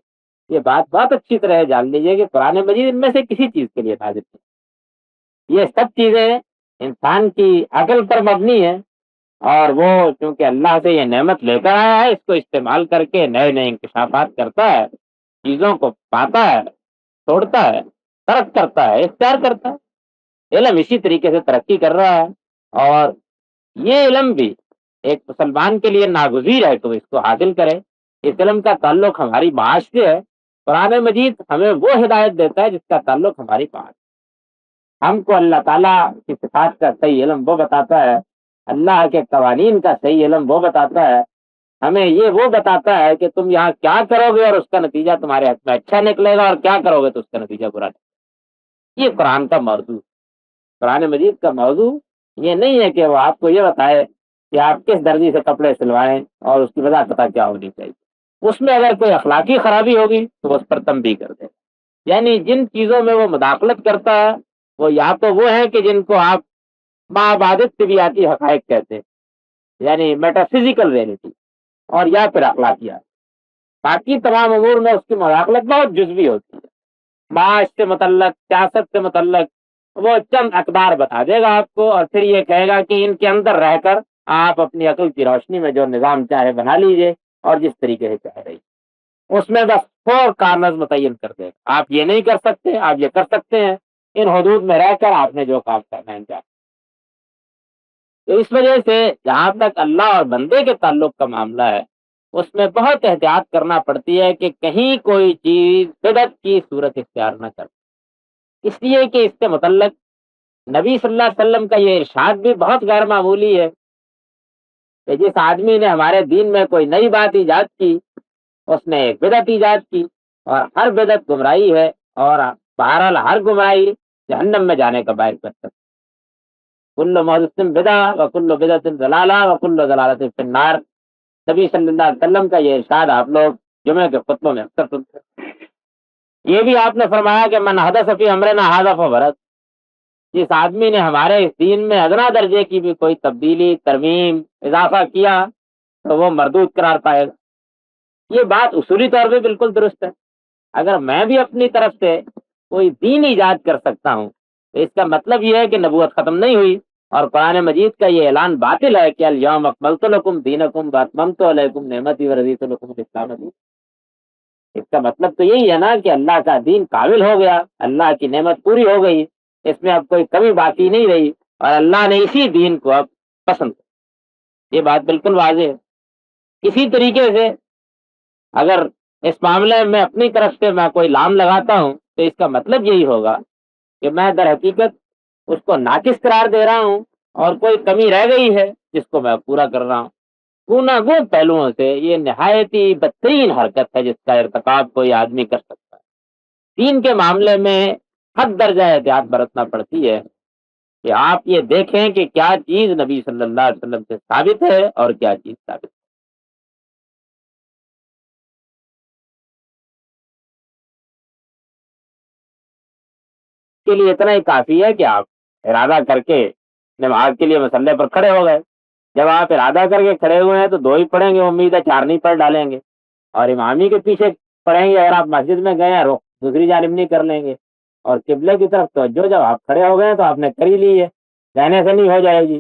یہ بات بہت اچھی طرح جان لیجیے کہ قرآن مجید ان میں سے کسی چیز کے لیے نازل نہیں، یہ سب چیزیں انسان کی عقل پر مبنی ہے، اور وہ چونکہ اللہ سے یہ نعمت لے کر آیا ہے، اس کو استعمال کر کے نئے نئے انکشافات کرتا ہے، چیزوں کو پاتا ہے، چھوڑتا ہے، ترک کرتا ہے، اختیار کرتا ہے۔ علم اسی طریقے سے ترقی کر رہا ہے، اور یہ علم بھی ایک مسلمان کے لیے ناگزیر ہے تو اس کو حاصل کرے۔ اس علم کا تعلق ہماری معاش سے ہے، قرآن مجید ہمیں وہ ہدایت دیتا ہے جس کا تعلق ہماری معاش، ہم کو اللہ تعالیٰ کی صفات کا صحیح علم وہ بتاتا ہے، اللہ کے قوانین کا صحیح علم وہ بتاتا ہے، ہمیں یہ وہ بتاتا ہے کہ تم یہاں کیا کرو گے اور اس کا نتیجہ تمہارے حق میں اچھا نکلے گا، اور کیا کرو گے تو اس کا نتیجہ برا نکلے گا۔ یہ قرآن کا موضوع، قرآن مجید کا موضوع یہ نہیں ہے کہ وہ آپ کو یہ بتائے کہ آپ کس درجی سے کپڑے سلوائیں اور اس کی وجہ پتہ کیا ہونی چاہیے۔ اس میں اگر کوئی اخلاقی خرابی ہوگی تو اس پر تنبیہ کر دے، یعنی جن چیزوں میں وہ مداخلت کرتا ہے وہ یا تو وہ ہیں کہ جن کو آپ مابعدت طبیعاتی حقائق کہتے ہیں، یعنی میٹا فزیکل ریئلٹی، اور یا پھر اخلاقیات۔ باقی تمام امور میں اس کی مداخلت بہت جزوی ہوتی ہے، معاش سے متعلق، سیاست سے متعلق وہ چند اقدار بتا دے گا آپ کو، اور پھر یہ کہے گا کہ ان کے اندر رہ کر آپ اپنی عقل کی روشنی میں جو نظام چاہے بنا لیجئے، اور جس طریقے سے چاہ رہی اس میں بس 4 کارنرز متعین کر دے گا، آپ یہ نہیں کر سکتے، آپ یہ کر سکتے ہیں، ان حدود میں رہ کر آپ نے جو کام کرنا ہے انجام۔ تو اس وجہ سے جہاں تک اللہ اور بندے کے تعلق کا معاملہ ہے اس میں بہت احتیاط کرنا پڑتی ہے کہ کہیں کوئی چیز بدعت کی صورت اختیار نہ کر، اس لیے کہ اس سے متعلق نبی صلی اللہ علیہ وسلم کا یہ ارشاد بھی بہت غیر معمولی ہے کہ جس آدمی نے ہمارے دین میں کوئی نئی بات ایجاد کی اس نے ایک بدعت ایجاد کی، اور ہر بدعت گمراہی ہے، اور بہرحال ہر گمراہی جہنم میں جانے کا باعث بن سکتی۔ کل محدث بدعہ وکل بدعۃ ضلالہ وکل ضلالۃ فی النار، نبی صلی اللہ علیہ وسلم کا یہ ارشاد آپ لوگ جمعے کے خطبوں میں اکثر سنتے ہیں۔ یہ بھی آپ نے فرمایا کہ من حدث فی امرنا ھذا فہو رد، جس آدمی نے ہمارے اس دین میں ادنا درجے کی بھی کوئی تبدیلی، ترمیم، اضافہ کیا تو وہ مردود قرار پائے گا۔ یہ بات اصولی طور پہ بالکل درست ہے۔ اگر میں بھی اپنی طرف سے کوئی دین ایجاد کر سکتا ہوں تو اس کا مطلب یہ ہے کہ نبوت ختم نہیں ہوئی، اور قرآن مجید کا یہ اعلان باطل ہے کہ الیوم اکملت لکم دینکم واتممت علیکم نعمتی ورضیت لکم الاسلام دین۔ اس کا مطلب تو یہی ہے نا کہ اللہ کا دین کامل ہو گیا، اللہ کی نعمت پوری ہو گئی، اس میں اب کوئی کمی باقی نہیں رہی، اور اللہ نے اسی دین کو اب پسند کیا۔ یہ بات بالکل واضح ہے۔ اسی طریقے سے اگر اس معاملے میں اپنی طرف سے میں کوئی لام لگاتا ہوں تو اس کا مطلب یہی ہوگا کہ میں در حقیقت اس کو ناقص قرار دے رہا ہوں، اور کوئی کمی رہ گئی ہے جس کو میں پورا کر رہا ہوں۔ گوناگون پہلوؤں سے یہ نہایتی بدترین حرکت ہے جس کا ارتکاب کوئی آدمی کر سکتا ہے۔ دین کے معاملے میں حد درجہ احتیاط برتنا پڑتی ہے کہ آپ یہ دیکھیں کہ کیا چیز نبی صلی اللہ علیہ وسلم سے ثابت ہے اور کیا چیز ثابت ہے۔ کے لیے اتنا ہی کافی ہے کہ آپ ارادہ کر کے نماز کے لیے مسلح پر کھڑے ہو گئے۔ جب آپ ارادہ کر کے کھڑے ہوئے ہیں تو 2 ہی پڑھیں گے، امید ہے 4 نہیں پڑھ ڈالیں گے، اور امامی کے پیچھے پڑھیں گے۔ اگر آپ مسجد میں گئے ہیں رخ دوسری جانب نہیں کر لیں گے، اور قبلے کی طرف توجہ جب آپ کھڑے ہو گئے ہیں تو آپ نے کر ہی لی ہے، کہنے سے نہیں ہو جائے گی۔